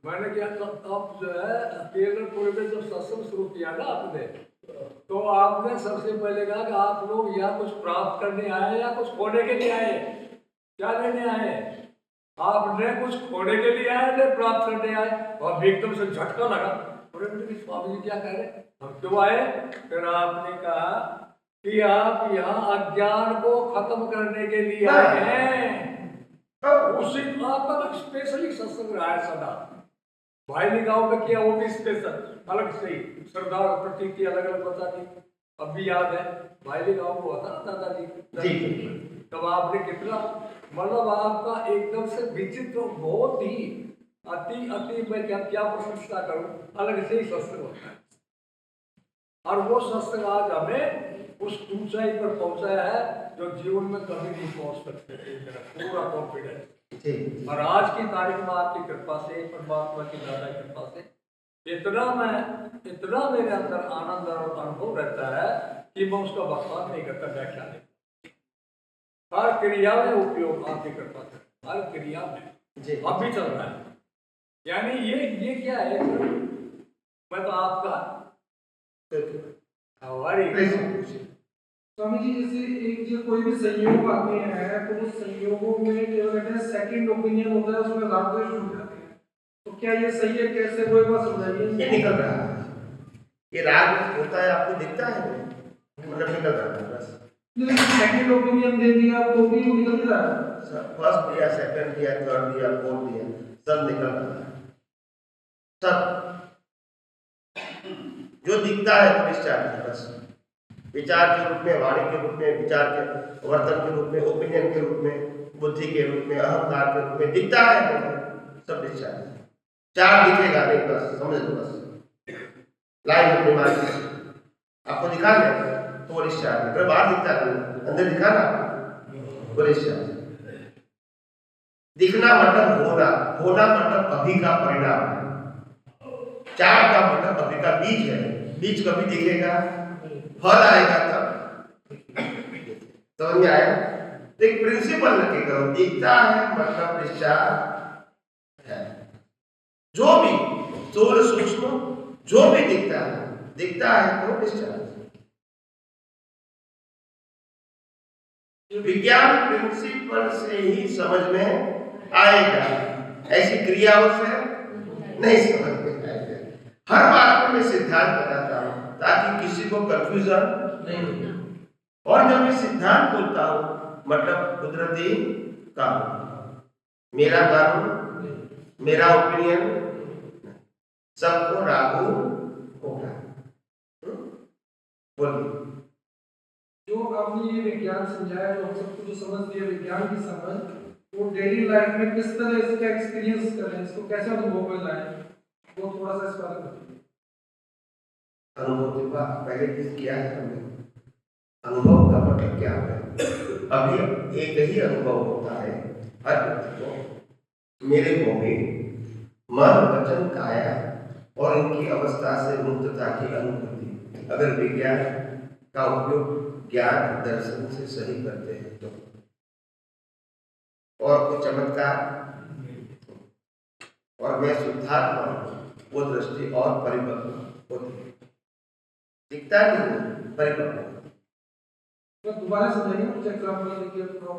मैंने क्या अब जो है केरलपुर में जब सत्संग शुरू किया ना आपने, तो आपने सबसे पहले कहा कि आप लोग यहाँ कुछ प्राप्त करने आए या कुछ खोने के लिए आए, क्या लेने आए? आपने कुछ खोने के लिए आए या प्राप्त करने आए? और अभी एकदम से झटका लगा, बोले स्वामी जी क्या कह रहे, हम क्यों आए? फिर आपने कहा कि आप यहाँ अज्ञान को खत्म करने के लिए आए हैं। उसी आपका तो स्पेशली सत्संग रहा है सदा। भाई ने गाँव में किया वो भी स्पेशल अलग से ही, श्रद्धा और प्रतीक की अलग अलग बता दी। अब भी याद है भाई ने गाँव को था ना दादाजी, तब आपने कितना मतलब आपका एकदम से विचित्र, बहुत ही अति अति, मैं क्या क्या प्रशंसा करूं, अलग से ही सत्संग होता है। और वो सत्संग आज हमें उस ऊंचाई पर पहुंचाया है जो जीवन में कभी नहीं पहुंच सकते थे, मेरा पूरा कॉन्फिडेंस। और आज की तारीख में आपकी कृपा से, परमात्मा की दादा कृपा से इतना मेरे अंदर आनंद और अनुभव रहता है कि मैं उसका बर्बाद नहीं करता, व्याख्या नहीं। हर क्रिया में उपयोग आपकी कृपा से, हर क्रिया में अब भी चल रहा है। यानी ये क्या है, मैं तो आपका स्वामी जी, जैसे एक जो कोई भी संयोग आते हैं तो उस संयोगों में केवल कहते हैं सेकंड ओपिनियन होता है, उसमें राग द्वेष हो जाते हैं, तो क्या ये सही है? कैसे वो एक बार समझाइए। ये निकल रहा है, ये राग होता है, आपको दिखता है मतलब निकल रहा है बस। सेकंड ओपिनियन दे दिया तो भी वो निकल रहा है, फर्स्ट दिया, सेकंड दिया, थर्ड दिया, फोर्थ दिया, सब निकल रहा है। सब जो दिखता है वो डिस्चार्ज है बस। विचार के रूप में, वाणी के रूप में, विचार के वर्तन के रूप में, ओपिनियन के रूप में, बुद्धि के रूप में, अहंकार के रूप में दिखता है, सब डिस्चार्ज है। चार दिखेगा नहीं, बस समझ लो, बस लाइन अपने मान आपको दिखा दे तो वो डिस्चार्ज है। बाहर दिखता है, अंदर दिखा ना वो डिस्चार्ज है। दिखना मतलब होना, होना मतलब अभी का परिणाम है। चार का मतलब अभी का बीज है, बीज कभी दिखेगा, फल आएगा तब। समझ में आया? तो एक प्रिंसिपल रखे करो, दिखता है मतलब डिस्चार्ज है। जो भी स्थूल सूक्ष्म जो भी दिखता है तो डिस्चार्ज। विज्ञान प्रिंसिपल से ही समझ में आएगा, ऐसी क्रियाओं से नहीं समझ में आएगा। हर बात में मैं सिद्धांत बताता हूं ताकि किसी को कंफ्यूजन नहीं हो। और जब मैं सिद्धांत बोलता हूं मतलब कुदरती कानून, मेरा कानून, मेरा ओपिनियन सबको लागू होगा। बोलिए, जो आपने ये विज्ञान समझाया, जो हम सबको जो समझ लिया विज्ञान की समझ, वो डेली लाइफ में किस तरह इसका एक्सपीरियंस करें, इसको कैसे अनुभव में लाएं, वो थोड़ा सा इस बारे में बताइए। अनुभव के बाद पहले किस किया है हमने, अनुभव का मतलब क्या है? अभी एक ही अनुभव होता है हर व्यक्ति को, मेरे को भी मन वचन काया और इनकी अवस्था से मुक्तता की अनुभूति। अगर विज्ञान का उपयोग ज्ञान दर्शन से सही करते हैं तो, और कुछ चमत्कार, और मैं शुद्धात्मा हूं, वो दृष्टि और परिपक्व होती है, दिखता नहीं परिपक्व। तो दोबारा समझाइए, कुछ एग्जांपल देखिए, थोड़ा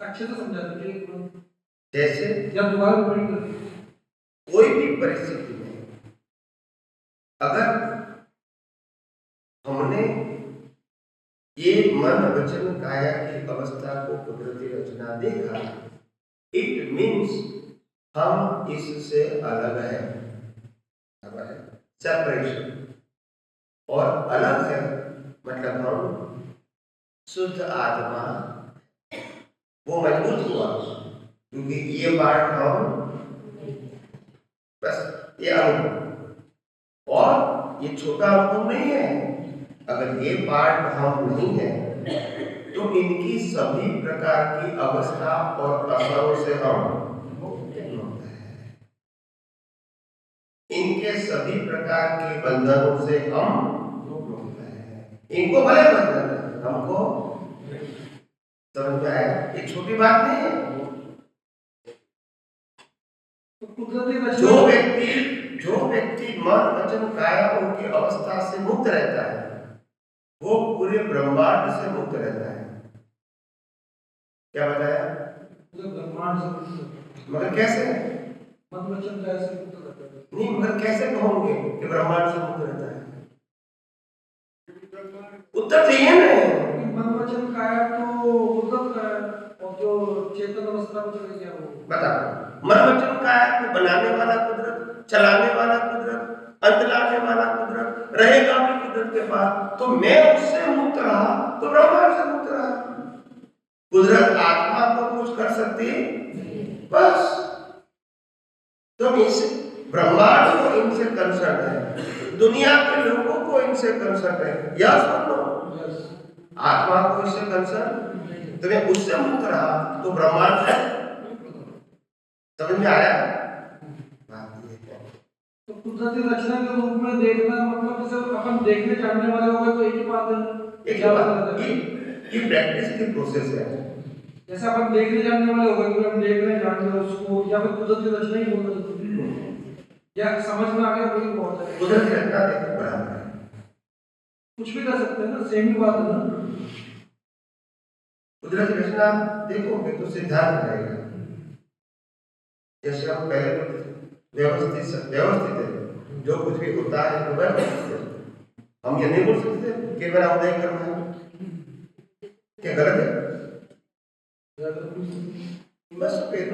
अच्छे से समझा दीजिए जैसे, या दोबारा रिपीट कर दीजिए। कोई भी परिस्थिति में अगर हमने ये मन वचन काया की अवस्था को कुदरती रचना देखा, इट मीन्स हम इससे अलग है, सेपरेशन। और अलग है मतलब हम शुद्ध आत्मा, वो मजबूत हुआ क्योंकि ये पार्ट हम, बस ये अनुभव। और ये छोटा अनुभव नहीं है, अगर ये पार्ट हम नहीं है तो इनकी सभी प्रकार की अवस्था और असरों से हम, इनके सभी प्रकार के बंधनों से हम, इनको भले बंधन है, हमको समझ में आया? ये छोटी बात नहीं है। तो कुदरती जो रचना व्यक्ति मन वचन काया उनकी अवस्था से मुक्त रहता है वो पूरे ब्रह्मांड से मुक्त रहता है। क्या बताया? पूरे ब्रह्मांड से मुक्त रहता है। मगर कैसे? मन वचन काया से मुक्त रहता है। नहीं, मगर कैसे कहोगे कि ब्रह्मांड से मुक्त रहता है? उत्तर चाहिए ना। मन वचन काया तो कुदरत का है, और जो चेतन अवस्था में चले गया वो बताओ। मन वचन काया को बनाने वाला कुदरत, चलाने वाला कुदरत, अंत लाने वाला कुदरत, रहेगा भी कुदरत के पास। तो मैं उससे मुक्त रहा तो ब्रह्मांड से मुक्त रहा। कुदरत आत्मा को कुछ कर सकती बस। तो इस ब्रह्मांड को इनसे कंसर्न है, दुनिया के लोगों को इनसे कंसर्न है, या सुनो आत्मा को इससे कंसर्न। तो मैं उससे मुक्त रहा तो ब्रह्मांड से। समझ में आया? तो कुदरती रचना के रूप में देखना मतलब जैसे अपन देखने जानने वाले हो गए तो एक ही बात है। एक बात ये प्रैक्टिस की प्रोसेस है। जैसे अपन देखने जानने वाले हो गए कि हम देख रहे हैं जान रहे उसको, या फिर कुदरती रचना ही बोलना या समझ में आ गया वही बहुत है। कुदरती रचना देखने बराबर है, कुछ भी कर सकते हैं ना, सेम ही बात है ना। कुदरती रचना देखोगे तो सिद्धांत रहेगा। जैसे हम पहले व्यवस्थित है, जो कुछ भी होता है तो व्यवस्थित है। हम ये नहीं बोल सकते कि मेरा उदय करना है, क्या गलत है? बस फिर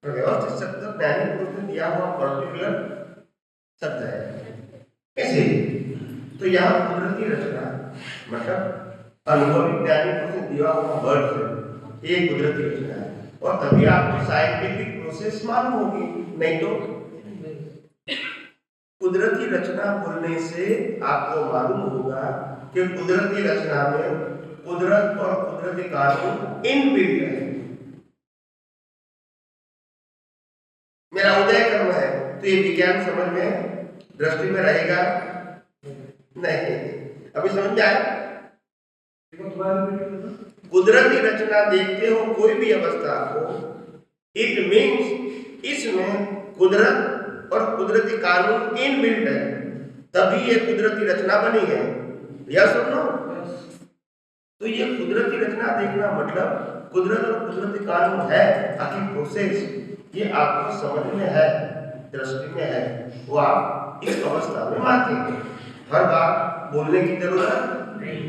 व्यवस्थित शब्द ज्ञानी पुरुष ने दिया हुआ पर्टिकुलर शब्द है। इसीलिए तो यहाँ कुदरती रचना मतलब अनुभवी ज्ञानी पुरुष ने दिया हुआ वर्ड है, ये कुदरती रचना है। और तभी आपको साइंटिफिक प्रोसेस मालूम होगी, नहीं तो कुदरती रचना बोलने से आपको मालूम होगा कि कुदरती रचना में कुदरत और कुदरती कानून इनबिल्ट है। मेरा उदय कर्म है तो ये विज्ञान समझ में दृष्टि में रहेगा नहीं। अभी समझ में आया? कुदरती रचना देखते हो कोई भी अवस्था को, इट मीन्स इसमें कुदरत और कुदरती कानून इनबिल्ट है, तभी ये कुदरती रचना बनी है। या सुनो, तो ये कुदरती रचना देखना मतलब कुदरत और कुदरती कानून है, आखिर प्रोसेस ये आपको समझ में है, दृष्टि में है, वो आप इस अवस्था में मानते हैं। हर बात बोलने की जरूरत नहीं,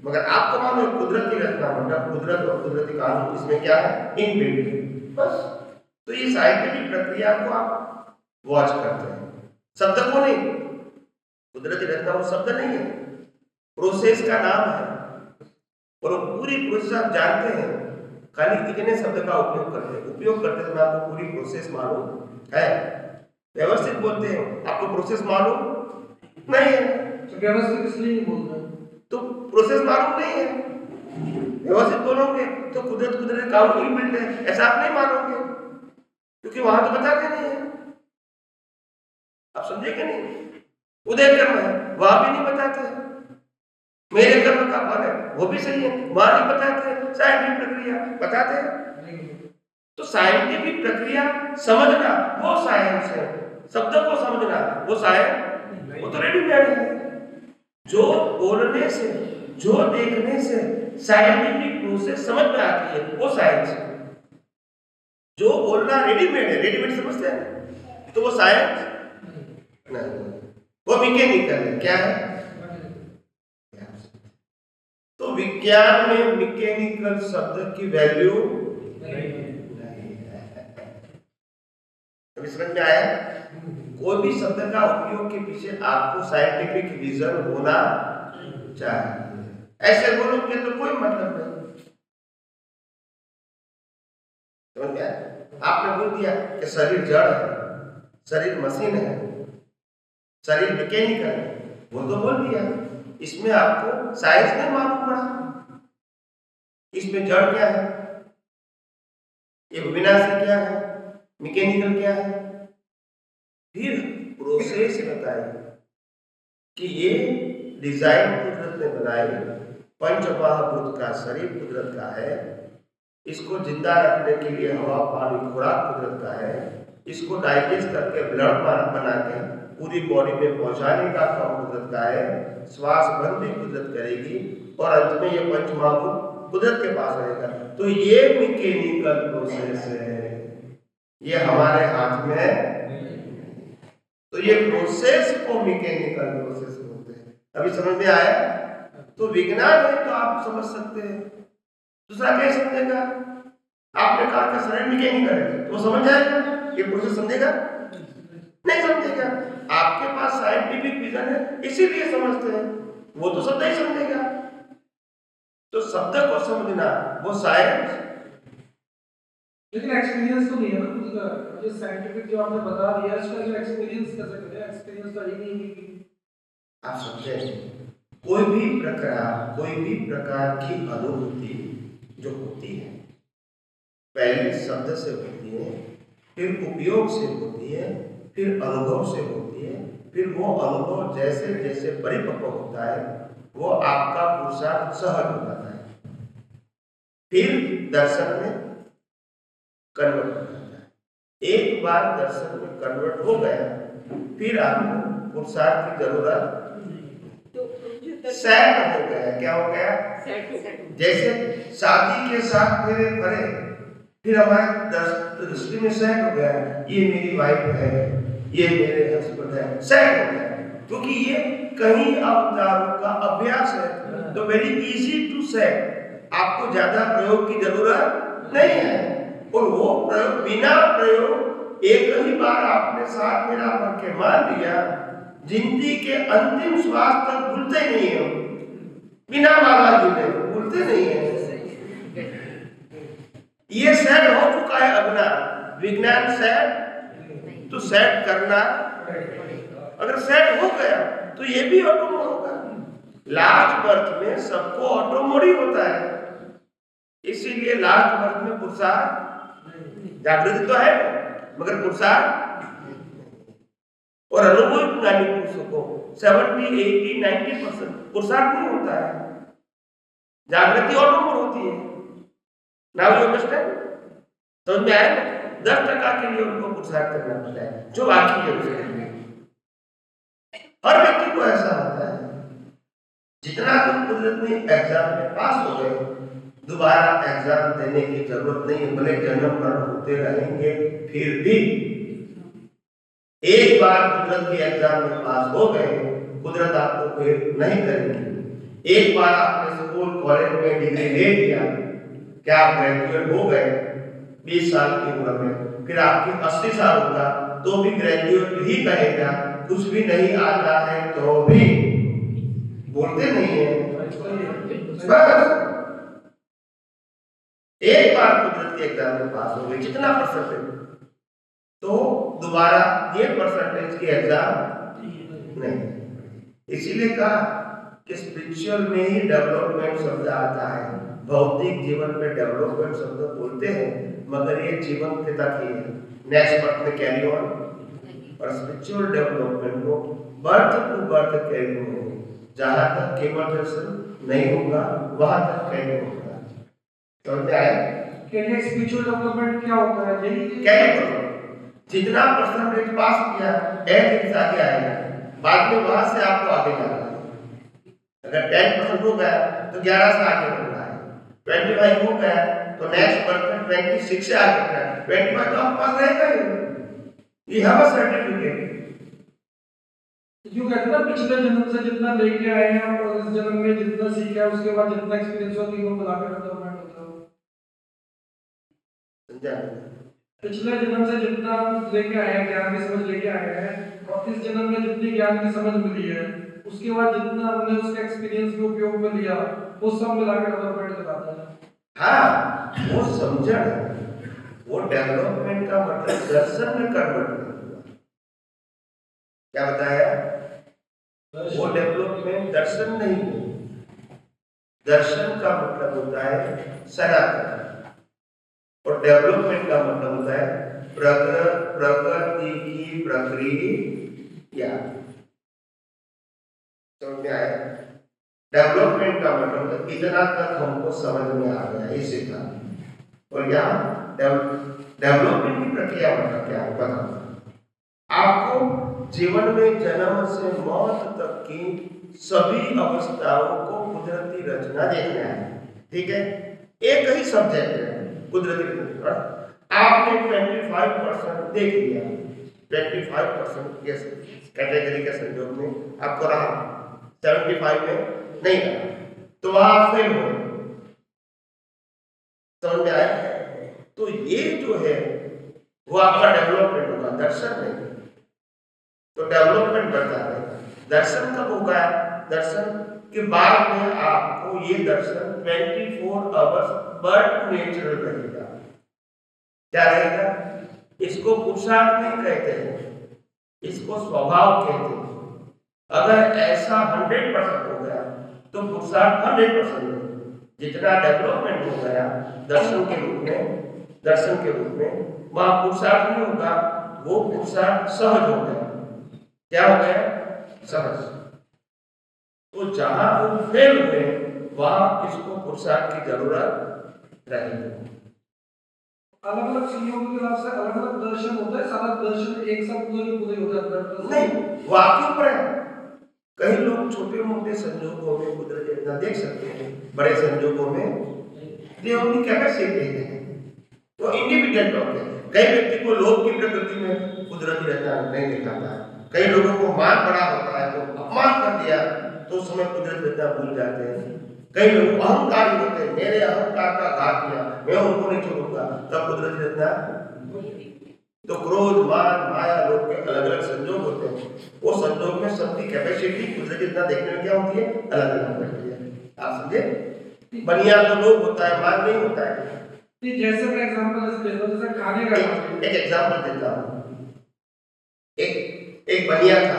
मगर आपको मालूम है कुदरती रचना मतलब कुदरत और कुदरती कानून इसमें क्या है, इनबिल्ट बस। तो ये साइंटिफिक प्रक्रिया को आप वॉच करते हैं, शब्द को नहीं। कुदरती रचना वो शब्द नहीं है, प्रोसेस का नाम है। और पूरी प्रोसेस आप जानते हैं, खाली इतने शब्द का उपयोग करते हैं, आपको पूरी प्रोसेस मालूम है। व्यवस्थित बोलते हैं, आपको प्रोसेस मालूम नहीं है तो व्यवस्थित इसलिए नहीं बोल रहे, तो प्रोसेस मालूम नहीं है। व्यवस्थित बोलोगे तो कुदरत कानून इनबिल्ट है, ऐसा आप नहीं मानोगे, क्योंकि वहां तो बताते नहीं है। आप समझे कि नहीं? उदय कर्म है, वहां भी नहीं बताते हैं। मेरे कर्म का फल है, वो भी सही है, वहां नहीं बताते हैं। साइंटिफिक प्रक्रिया बताते हैं। तो साइंटिफिक प्रक्रिया समझना वो साइंस है, शब्द को समझना वो साइंस, वो तो रेडीमेड है। जो बोलने से, जो देखने से साइंटिफिक प्रोसेस समझ में आती है वो साइंस है। जो बोलना रेडीमेड है, रेडीमेड समझते हैं, तो वो साइंस नहीं, वो मैकेनिकल है। क्या है? तो विज्ञान में मैकेनिकल शब्द की वैल्यू नहीं है। अभी समझ में आया? कोई भी शब्द का उपयोग के पीछे आपको साइंटिफिक रीजन होना चाहिए। ऐसे बोलोगे तो कोई मतलब नहीं। समझ में आया? आपने बोल दिया कि शरीर जड़ है, शरीर मशीन है, शरीर मैकेनिकल है, वो तो बोल दिया। इसमें आपको साइंस नहीं मालूम पड़ा, इसमें जड़ क्या है, ये विनाशी क्या है, मैकेनिकल क्या है। फिर प्रोसेस बताई कि ये डिजाइन कुदरत ने बनाई, पंचमहाभूत का शरीर कुदरत का है, इसको जिंदा रखने के लिए हवा पानी खुराक कुदरत का है, इसको डाइजेस्ट करके ब्लड बना के पूरी बॉडी में पहुंचाने का काम कुदरत का है। श्वास बंद भी कुदरत करेगी और अंत में ये पंचमहाभूत कुदरत के पास रहेगा। तो ये मैकेनिकल प्रोसेस है, ये हमारे हाथ में है। तो ये प्रोसेस को मैकेनिकल प्रोसेस बोलते हैं। अभी समझ में आया? तो विज्ञान है तो आप समझ सकते हैं, दूसरा क्या समझेगा? आपने कहा कि शरीर मैकेनिकल है तो वो समझ जाएगा, ये प्रोसेस समझेगा? नहीं समझेगा। आपके पास साइंटिफिक विजन है इसीलिए समझते हैं, वो तो शब्द ही समझेगा। तो शब्द को समझना वो साइंस, लेकिन एक्सपीरियंस तो नहीं है ना खुद का। ये साइंटिफिक जो आपने बता दिया इसका जो एक्सपीरियंस कैसे करें? एक्सपीरियंस तो ही नहीं है। आप समझे? कोई भी प्रकार की अनुभूति जो होती है पहले शब्द से होती है, फिर उपयोग से होती है, फिर अनुभव से होती है, फिर वो अनुभव जैसे जैसे परिपक्व होता है वो आपका पुरुषार्थ सहज हो जाता है, फिर दर्शन में कन्वर्ट हो जाता है। एक बार दर्शन में कन्वर्ट हो गया फिर आपको पुरुषार्थ की जरूरत सेट हो गया। क्या हो गया? जैसे शादी के साथ मेरे भरे, फिर हमारे दृष्टि में सेट हो गया, ये मेरी वाइफ है, ये मेरे हस्बैंड है, सेट हो गया। क्योंकि ये कहीं अवतारों का अभ्यास है तो वेरी इजी टू सेट, आपको ज्यादा प्रयोग की जरूरत नहीं है। और वो प्रयोग बिना प्रयोग एक ही बार आपने साथ मेरा भर के मान लिया, जिंदगी के अंतिम श्वास तक भूलते नहीं हो, बिना माला जी भूलते नहीं है। ये सेट हो चुका है अपना विज्ञान सेट, तो सेट करना अगर सेट हो गया तो ये भी ऑटोमोड होगा। लास्ट बर्थ में सबको ऑटोमोड ही होता है, इसीलिए लास्ट बर्थ में पुरुषार्थ जागृति तो है मगर पुरुषार्थ और अनुभवी ज्ञानी पुरुषों को 70, 80, 90% पुरुषार्थ नहीं होता है, जागृति ऑटोमोड होती है। Now you understand? समझ में आया? 10% के लिए उनको पुरुषार्थ करना पड़ता है, जो बाकी है उसके लिए हर व्यक्ति को ऐसा होता है। जितना तुम कुदरत में एग्जाम में पास हो गए, दोबारा एग्जाम देने की जरूरत नहीं है, भले जन्म मरण होते रहेंगे, फिर भी एक बार कुदरत के एग्जाम में पास हो गए, कुदरत आपको फेल नहीं करेगी। एक बार आपने स्कूल कॉलेज में डिग्री ले लिया, क्या आप ग्रेजुएट हो गए 20 साल की उम्र में, फिर आपकी 80 साल होगा तो भी ग्रेजुएट ही कहेगा, कुछ भी नहीं आता है तो भी बोलते नहीं है। बस एक बार कुदरत के एग्जाम में पास हो गए, कितना परसेंटेज, तो दोबारा ये परसेंटेज की एग्जाम नहीं। इसीलिए कहा कि स्पिरिचुअल में ही डेवलपमेंट शब्द आता है। भौतिक जीवन में डेवलपमेंट शब्द बोलते हैं मगर ये जीवन के तक ही है, नेक्स्ट बर्थ में कैरी ऑन। और स्पिरिचुअल डेवलपमेंट को बर्थ टू बर्थ कैरी होगा, जहां तक केवल दर्शन नहीं होगा वहां तक कैरी होगा। समझ में आया? कैरियर स्पिरिचुअल डेवलपमेंट क्या होता है? यही कैरी होगा, जितना परसेंटेज पास किया एवरेज आगे आएगा, बाद में वहां से आपको आगे जाना है। अगर 10% हो गया तो 11 से आगे बढ़ना है, 25 हो गया तो नेक्स्ट बर्थ में 26 से आगे बढ़ना है, 25 तो आपके पास रहेगा ही, ये हमारा सर्टिफिकेट। जो कहते हैं ना पिछले जन्म से जितना लेके आए हैं और इस जन्म में जितना सीखा है उसके बाद जितना एक्सपीरियंस हुआ तीनों मिलाकर डेवलपमेंट होता है। समझा? पिछले जन्म से जितना लेके आए हैं, ज्ञान की समझ लेके आए हैं, और इस जन्म में जितनी ज्ञान की समझ मिली है उसके बाद जितना हमने उसका एक्सपीरियंस में उपयोग में लिया वो सब मिलाकर डेवलपमेंट बताता है। हाँ, वो समझण, वो डेवलपमेंट का मतलब दर्शन में कन्वर्ट हुआ। क्या बताया? वो डेवलपमेंट दर्शन नहीं है। दर्शन का मतलब होता है सनातन और डेवलपमेंट का मतलब होता है प्रकृति की प्रक्रिया। समझ में आया? डेवलपमेंट का मतलब इतना तक हमको समझ में आ गया इसी का। और यहाँ डेवलपमेंट की प्रक्रिया मतलब क्या है बताओ। आपको जीवन में जन्म से मौत तक की सभी अवस्थाओं को कुदरती रचना देखना है, ठीक है। एक ही सब्जेक्ट है कुदरती रचना, आपने 25% देख लिया, 25% के कैटेगरी के संयोग में आपको रहा, 75 में नहीं रहा, तो आप फेल हो, समझ में आया। तो ये जो है वो आपका डेवलपमेंट होगा, दर्शन नहीं। तो डेवलपमेंट बढ़ता रहेगा। दर्शन कब होगा? दर्शन के बाद में आपको ये दर्शन 24 आवर्स बट नेचुरल रहेगा। क्या रहेगा? इसको पुरुषार्थ नहीं कहते हैं, इसको स्वभाव कहते हैं। अगर ऐसा 100% हो गया तो पुरुषार्थ 100% है। जितना डेवलपमेंट हो गया दर्शन के रूप में वहां पुरुषार्थ नहीं होगा, वो पुरुषार्थ सहज हो गया। क्या हो गया? सहज। तो जहां वो फेल हुए वहां इसको पुरुषार्थ की जरूरत रहेगी। अलग अलग संयोगों के हिसाब से अलग अलग दर्शन होता है, सारा दर्शन एक साथ पूरे होता है नहीं, वो आपके ऊपर है। कई लोग छोटे मोटे संजोगों में कुदरती रचना देख सकते हैं, बड़े संजोगों में ये उनकी कैपेसिटी है, वो इंडिपेंडेंट होते हैं। कई व्यक्ति को लोभ की प्रकृति में कुदरती रचना नहीं दिखाता है, कई लोगों को मान बड़ा होता है तो अपमान कर दिया तो उस समय कुदरती रचना भूल जाते हैं। कई लोग अहंकारी होते हैं, मेरे अहंकार का घात किया, मैं उनको नहीं छोड़ूंगा, तब कुदरती रचना। तो क्रोध, मान, माया, लोभ के अलग अलग संजोग होते हैं। वो संजोग में सबकी कैपेसिटी कुदरती रचना देखने में क्या होती है? अलग अलग होती है। आप समझे? बनिया तो लोभ होता है, मान नहीं होता है। जैसे मैं एग्जांपल जैसे खाने का एक एग्जांपल देता हूँ। एक बनिया था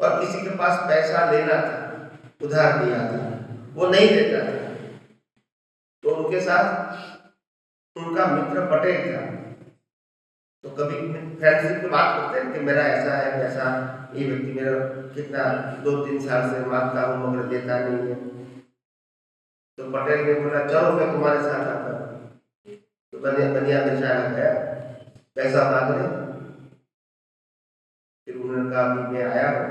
और किसी के पास पैसा लेना था, उधार दिया था, वो नहीं देता था, तो उनके साथ उनका मित्र पटेल था। तो कभी फ्रेंडशिप की बात करते हैं कि मेरा ऐसा है वैसा, ये व्यक्ति मेरा कितना 2-3 साल से मांगता हूँ मगर देता नहीं है। तो पटेल ने बोला चलो मैं तुम्हारे साथ आता हूँ। तो बनिया बेचारा गया पैसा मांगने। फिर उन्होंने कहा कि मैं आया हूँ,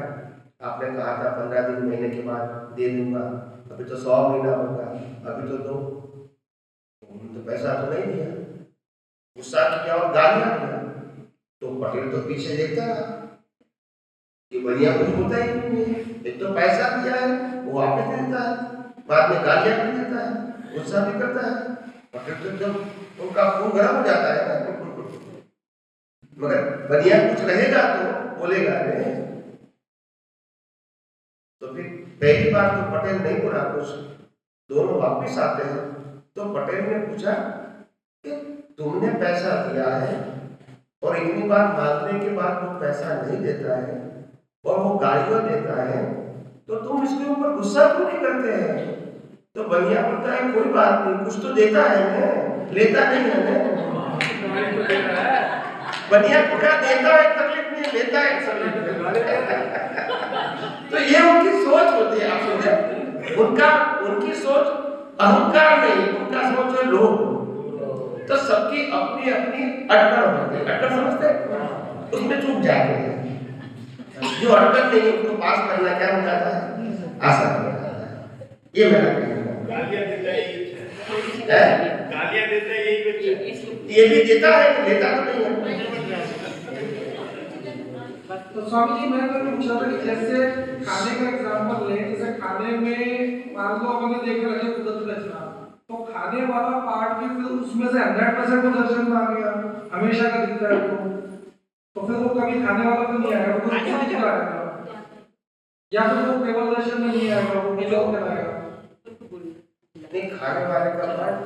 आपने कहा था 15 दिन महीने के बाद दे दूंगा, अभी तो 100 महीना होगा, अभी तो दो। तो पैसा तो नहीं दिया, गुस्सा किया और गालियां दिया। तो पटेल तो पीछे देखता रहा कि बनिया कुछ होता ही नहीं है, एक तो पैसा दिया है वो वापस देता है, बाद में गालियां भी देता है, गुस्सा भी करता है। पटेल तो जब उनका खून गर्म हो जाता है ना, मगर बनिया कुछ रहेगा तो बोलेगा नहीं। तो फिर पहली बार तो पटेल नहीं बोला कुछ, दोनों वापिस आते हैं तो पटेल ने पूछा कि तुमने पैसा दिया है और इतनी बार मांगने के बाद वो पैसा नहीं देता है और वो गालियां देता है, तो तुम इसके ऊपर गुस्सा क्यों नहीं करते हैं? तो बनिया बोलता है कोई बात नहीं, कुछ तो देता है ना, लेता नहीं है ना। बनिया को क्या देता है तकलीफ नहीं, लेता है तकलीफ। तो ये उनकी सोच होती है, आप समझे? उनकी सोच अहंकार नहीं, उनका सोच है लोभ। तो सबकी अपनी अपनी अटकल होती है, अटकल समझते हैं, उसमें चूक जाते हैं। जो अटकल नहीं उसको पास करना क्या हो जाता है? आसान हो जाता है। ये मेरा कहना है। गालियां देता है ये भी देता है, लेता तो नहीं है। तो स्वामी जी मैं तो पूछ रहा था कि जैसे खाने का एग्जांपल लें, जैसे खाने में मान लो हमने देख रखे कुदरती रचना, तो खाने वाला पार्ट भी फिर उसमें से 100% तो दर्शन में आ गया, हमेशा का दिखता है तो फिर वो कभी खाने वाला तो नहीं आएगा, वो कुछ दिखता आएगा, या फिर वो केवल दर्शन में नहीं आएगा, वो किलो में आएगा। नहीं, खाने वाले का पार्ट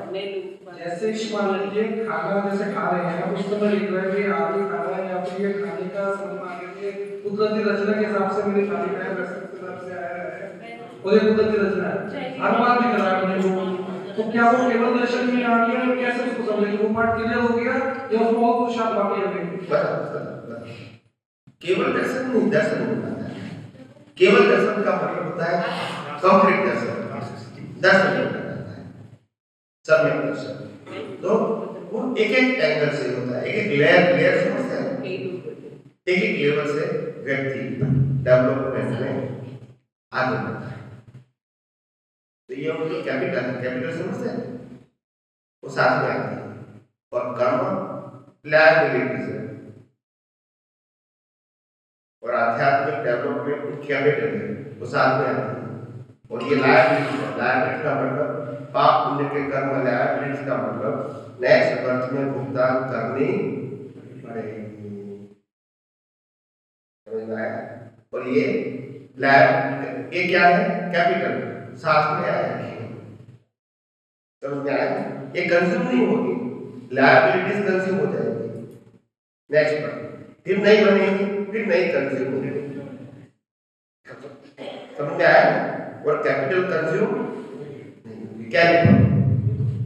जैसे मान लीजिए खाना जैसे खा रहे हैं, उस समय लिख रहे हैं कि आगे खाना है या फिर ये खाने का समझ में आ गया कि कुदरती रचना के हिसाब से मेरे थाली में रेसिपी के हिसाब से आया है और ये कुदरती रचना है, हर बार दिख रहा है मुझे। तो क्या वो केवल दर्शन में आ गया और कैसे उसको समझेंगे? वो पार्ट क्लियर हो गया या उसमें और कुछ शायद बाकी है? केवल दर्शन नहीं, दर्शन होता है। केवल दर्शन का मतलब होता है कंप्लीट दर्शन, दर्शन होता है, सम्यक दर्शन। तो वो एक एक एंगल से होता है, एक एक लेयर समझते हैं, एक एक लेवल से व्यक्ति डेवलपमेंट में आगे बढ़ता है। तो ये उनकी कैपिटल समझते हैं, वो साथ में आती है। और कर्म लायबिलिटीज है और आध्यात्मिक डेवलपमेंट कैपिटल है, वो साथ में आती है। और ये लायबिलिटी का मतलब पाप पुण्य के कर्म, लायबिलिटी का मतलब नेक्स्ट बर्थ में भुगतान करनी पड़ेगी, समझ में आया? और ये क्या है? कैपिटल साथ में आया है, समझ में आया? ये कंज्यूम नहीं होगी, लायबिलिटीज कंज्यूम हो जाएगी नेक्स्ट बर्थ, फिर नहीं बनेगी, फिर नहीं कंज्यूम होगी, समझ में आया? और कैपिटल कंज्यूम क्या है?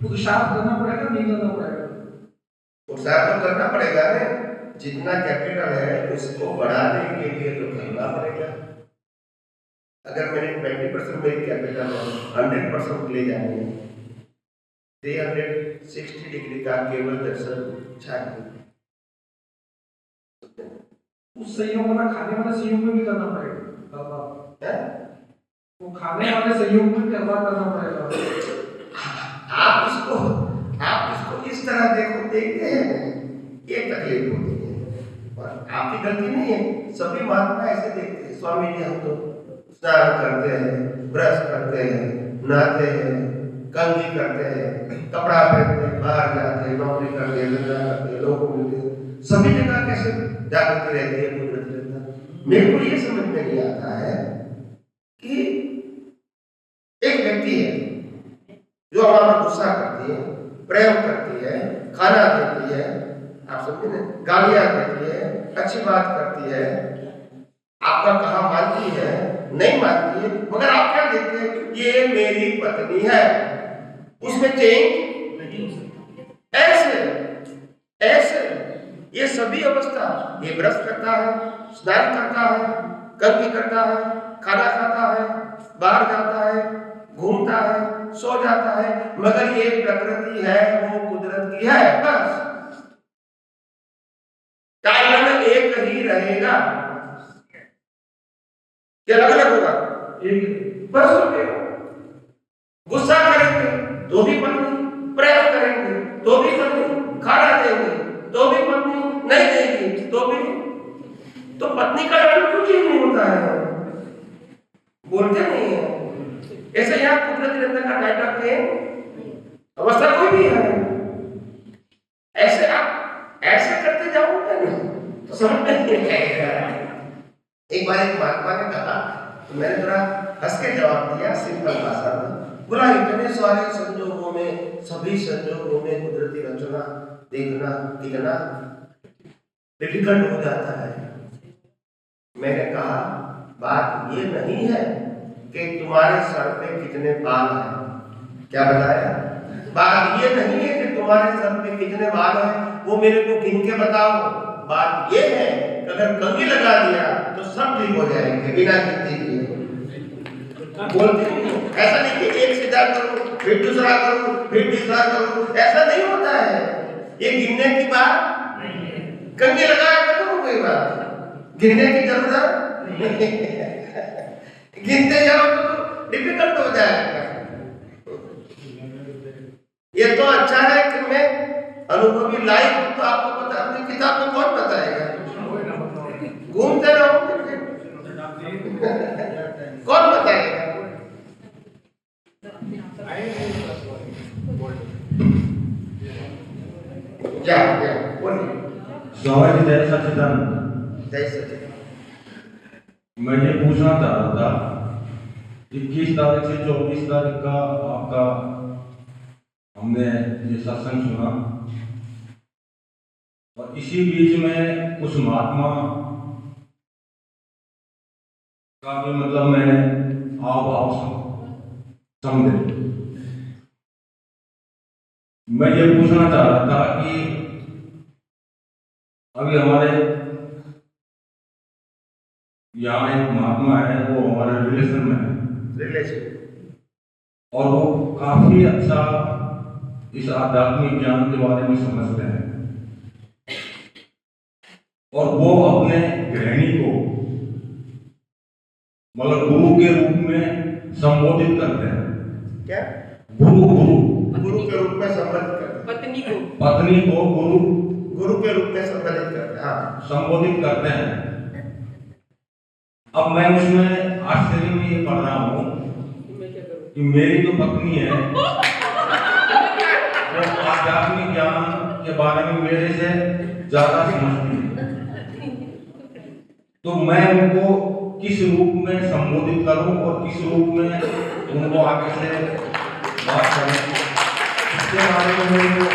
पुरुषार्थ करना पड़ेगा, नहीं करना पड़ेगा? पुरुषार्थ तो करना पड़ेगा ना, जितना कैपिटल है उसको बढ़ाने के लिए तो करना पड़ेगा। अगर मैंने 20% मेरी कैपिटल है, 100% ले जानी है, 360 डिग्री का केवल दर्शन चाहिए। उस संयोग वाला खाने वाले संयोग में भी करना पड़ेगा, वो खाने वाले संयोग में भी करना पड़ेगा। आप इसको इस तरह देखते हैं, ये तकलीफ होती है और आपकी गलती नहीं है। सभी महात्मा ऐसे देखते हैं, स्वामी जी हम तो स्नान करते हैं, ब्रश करते हैं, नहाते हैं, कंघी करते हैं, कपड़ा पहनते हैं, बाहर जाते हैं, नौकरी करते हैं, धंधा करते हैं, लोगों को मिलते हैं, सभी जगह कैसे जागृति रहती है, कुदरत रहता है। मेरे को ये समझ में नहीं आता है कि एक व्यक्ति है जो हमारा गुस्सा करती है, प्रेम करती है, खाना देती है, आप समझे ना, गालियां देती है, अच्छी बात करती है, आपका कहा मानती है, नहीं मानती है, मगर आप क्या देखते हैं? ये मेरी पत्नी है, उसमें चेंज नहीं हो सकता। ऐसे ये सभी अवस्था, ये ब्रश करता है, स्नान करता है, कंघी करता है, खाना खाता है, बाहर जाता है, घूमता है, सो जाता है, मगर ये प्रकृति है, वो कुदरत की है, बस कारण एक ही रहेगा, क्या अलग अलग होगा? एक बस गुस्सा करेंगे तो भी पत्नी, प्रेम करेंगे तो भी पत्नी, खाना देंगे तो भी पत्नी, नहीं देंगे तो भी, तो पत्नी का कुछ ही नहीं होता है, बोलते नहीं है। ऐसे यहाँ कुदरती रत्न का नाटक के अवस्था कोई भी है, ऐसे आप ऐसे करते जाओगे तो समझ में नहीं आएगा। एक बार एक महात्मा ने कहा, तो मैंने थोड़ा हंस के जवाब दिया सिंपल भाषा में, बोला इतने सारे संजोगों में, सभी संजोगों में कुदरती रचना देखना कितना डिफिकल्ट हो जाता है। मैंने कहा बात ये नहीं है कि तुम्हारे सर पे कितने बाल हैं, क्या बताया? बात ये नहीं है कि तुम्हारे सर पे कितने बाल हैं, वो मेरे को गिन के बताओ। बात ये है कि अगर कंघी लगा दिया तो सब ठीक हो जाएंगे बिना गिनती किए। बोलते नहीं, ऐसा नहीं कि एक सीधा करूं, फिर दूसरा करूं, फिर तीसरा करूं, ऐसा नहीं होता है। ये गिनने की बात नहीं है, कंघी लगाया खत्म हो गई बात, गिनने की जरूरत नहीं है। गिनते जाओ तो डिफिकल्ट हो जाएगा। ये तो अच्छा है कि मैं अनुभवी लाइव हूं, तो आपको पता, अपनी किताब में कौन बताएगा? घूमते रहोगे कौन बताएगा? क्या बोलिए। स्वामी जी जय सच्चिदानंद। जय सच्चिदानंद। मैं ये पूछना चाह रहा था, 21 तारीख से 24 तारीख का आपका हमने ये सत्संग सुना, और इसी बीच में कुछ महात्मा का भी मतलब मैंने हाव भाव समझे। मैं ये पूछना चाह रहा था कि अभी हमारे यहाँ एक महात्मा है, वो हमारे रिलेशन में है, रिलेशन, और वो काफी अच्छा इस आध्यात्मिक ज्ञान के बारे में समझते हैं और वो अपने गृहिणी को मतलब गुरु के रूप में संबोधित करते हैं। क्या? गुरु गुरु गुरु के रूप में संबोधित करते हैं। पत्नी को गुरु गुरु के रूप में संबोधित करते हैं। हाँ, संबोधित करते हैं। अब मैं उसमें आश्चर्य में ये पढ़ रहा हूँ कि मेरी जो पत्नी है वो आध्यात्मिक ज्ञान के बारे में मेरे से ज्यादा समझती है, तो मैं उनको किस रूप में संबोधित करूं और किस रूप में उनको आगे से बात करूं, इसके बारे में उनको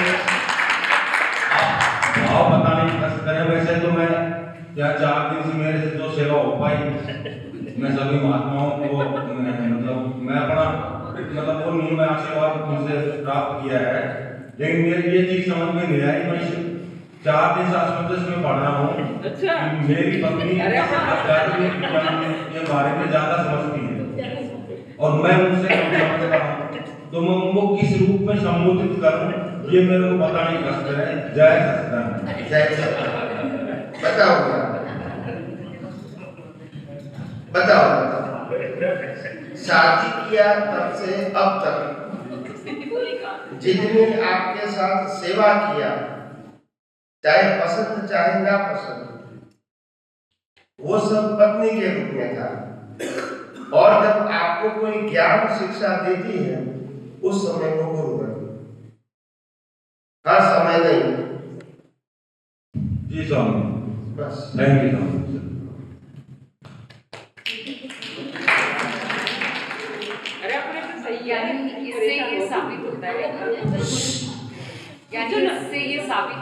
आप भाव बताने की कोशिश करें। वैसे तो मैं या 4 दिन से मेरे से जो सेवा हो पाई, मैं सभी महात्माओं को मतलब मैं अपना मतलब वो नियम आशीर्वाद मुझसे प्राप्त किया है, लेकिन मेरी ये चीज समझ में नहीं आई। मैं 4 दिन से असमंजस में पढ़ रहा हूँ कि मेरी पत्नी आध्यात्मिक ज्ञान के बारे में ज्यादा समझती है और मैं उनसे कम समझ रहा हूँ, तो मैं उनको किस रूप में संबोधित करूँ ये मेरे को पता नहीं कष्ट है। जय सच्चिदानंद। जय सच्चिदानंद। बताओ शादी किया तब से अब तक जितने आपके साथ सेवा किया, चाहे पसंद चाहे ना पसंद, वो सब पत्नी के रूप में था, और जब आपको कोई ज्ञान शिक्षा देती है उस समय वो गुरु बनी। हर समय नहीं। जी स्वामी, बस थैंक यू स्वामी। यानी इससे ये साबित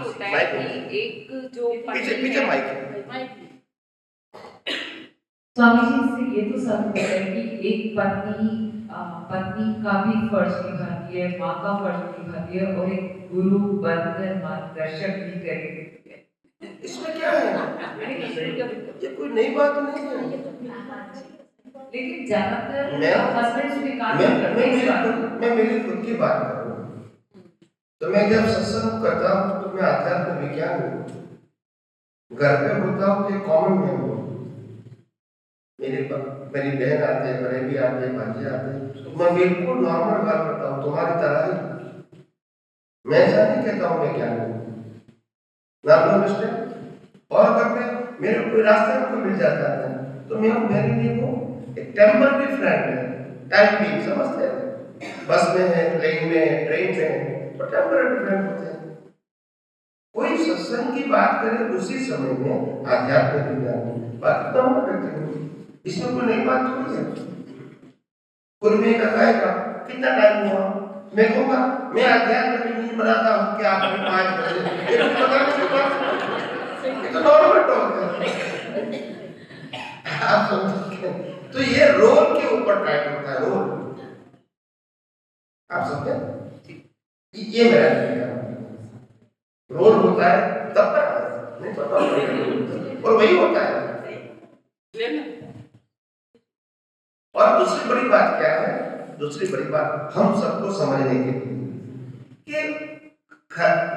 होता है कि एक जो पीछे माइक स्वामी जी, इससे ये तो साबित होता है कि एक पत्नी का भी फर्ज निभाती है, माँ का फर्ज निभाती है और एक गुरु बनकर मार्गदर्शक भी करेगी। इसमें क्या है? ये कोई नई बात नहीं है। लेकिन ज्यादातर मैं मेरी खुद की बात करूं तो मैं जब सत्संग करता हूं तो मैं आध्यात्म विज्ञान हूं, घर पे होता हूं तो कॉमन में हूं, मेरी बहन आते हैं, बड़े भी आते हैं, भांजे आते हैं, तो मैं बिल्कुल नॉर्मल बात करता हूँ तुम्हारी तरह ही। मैं ऐसा नहीं कहता हूँ मैं ज्ञान हूँ, और अगर मेरे कोई रास्ते में कोई मिल जाता है तो मेरे लिए वो एक टेम्पररी फ्रेंड है, टाइम भी समझते हैं, बस में है, प्लेन में है, ट्रेन में है, तो टेम्पररी फ्रेंड होते हैं। कोई सत्संग की बात करे उसी समय में आध्यात्मिक विज्ञान बात खत्म हो जाती है, इसमें कोई नई बात थोड़ी है। कोई में कहेगा कितना टाइम हुआ, मैं कहूँगा मैं अध्यात्म की नींद बनाता हूँ कि आपने 5 बजे, ये तो बताने की बात है, ये तो नॉर्मल टॉक है। आप समझते हैं? तो ये रोल के ऊपर टाइट होता है, रोल। आप समझते हैं? ये मेरा रोल होता है तब तक नहीं पता, और वही होता है। और दूसरी बड़ी बात क्या है? दूसरी बड़ी बात हम सबको समझने के लिए कि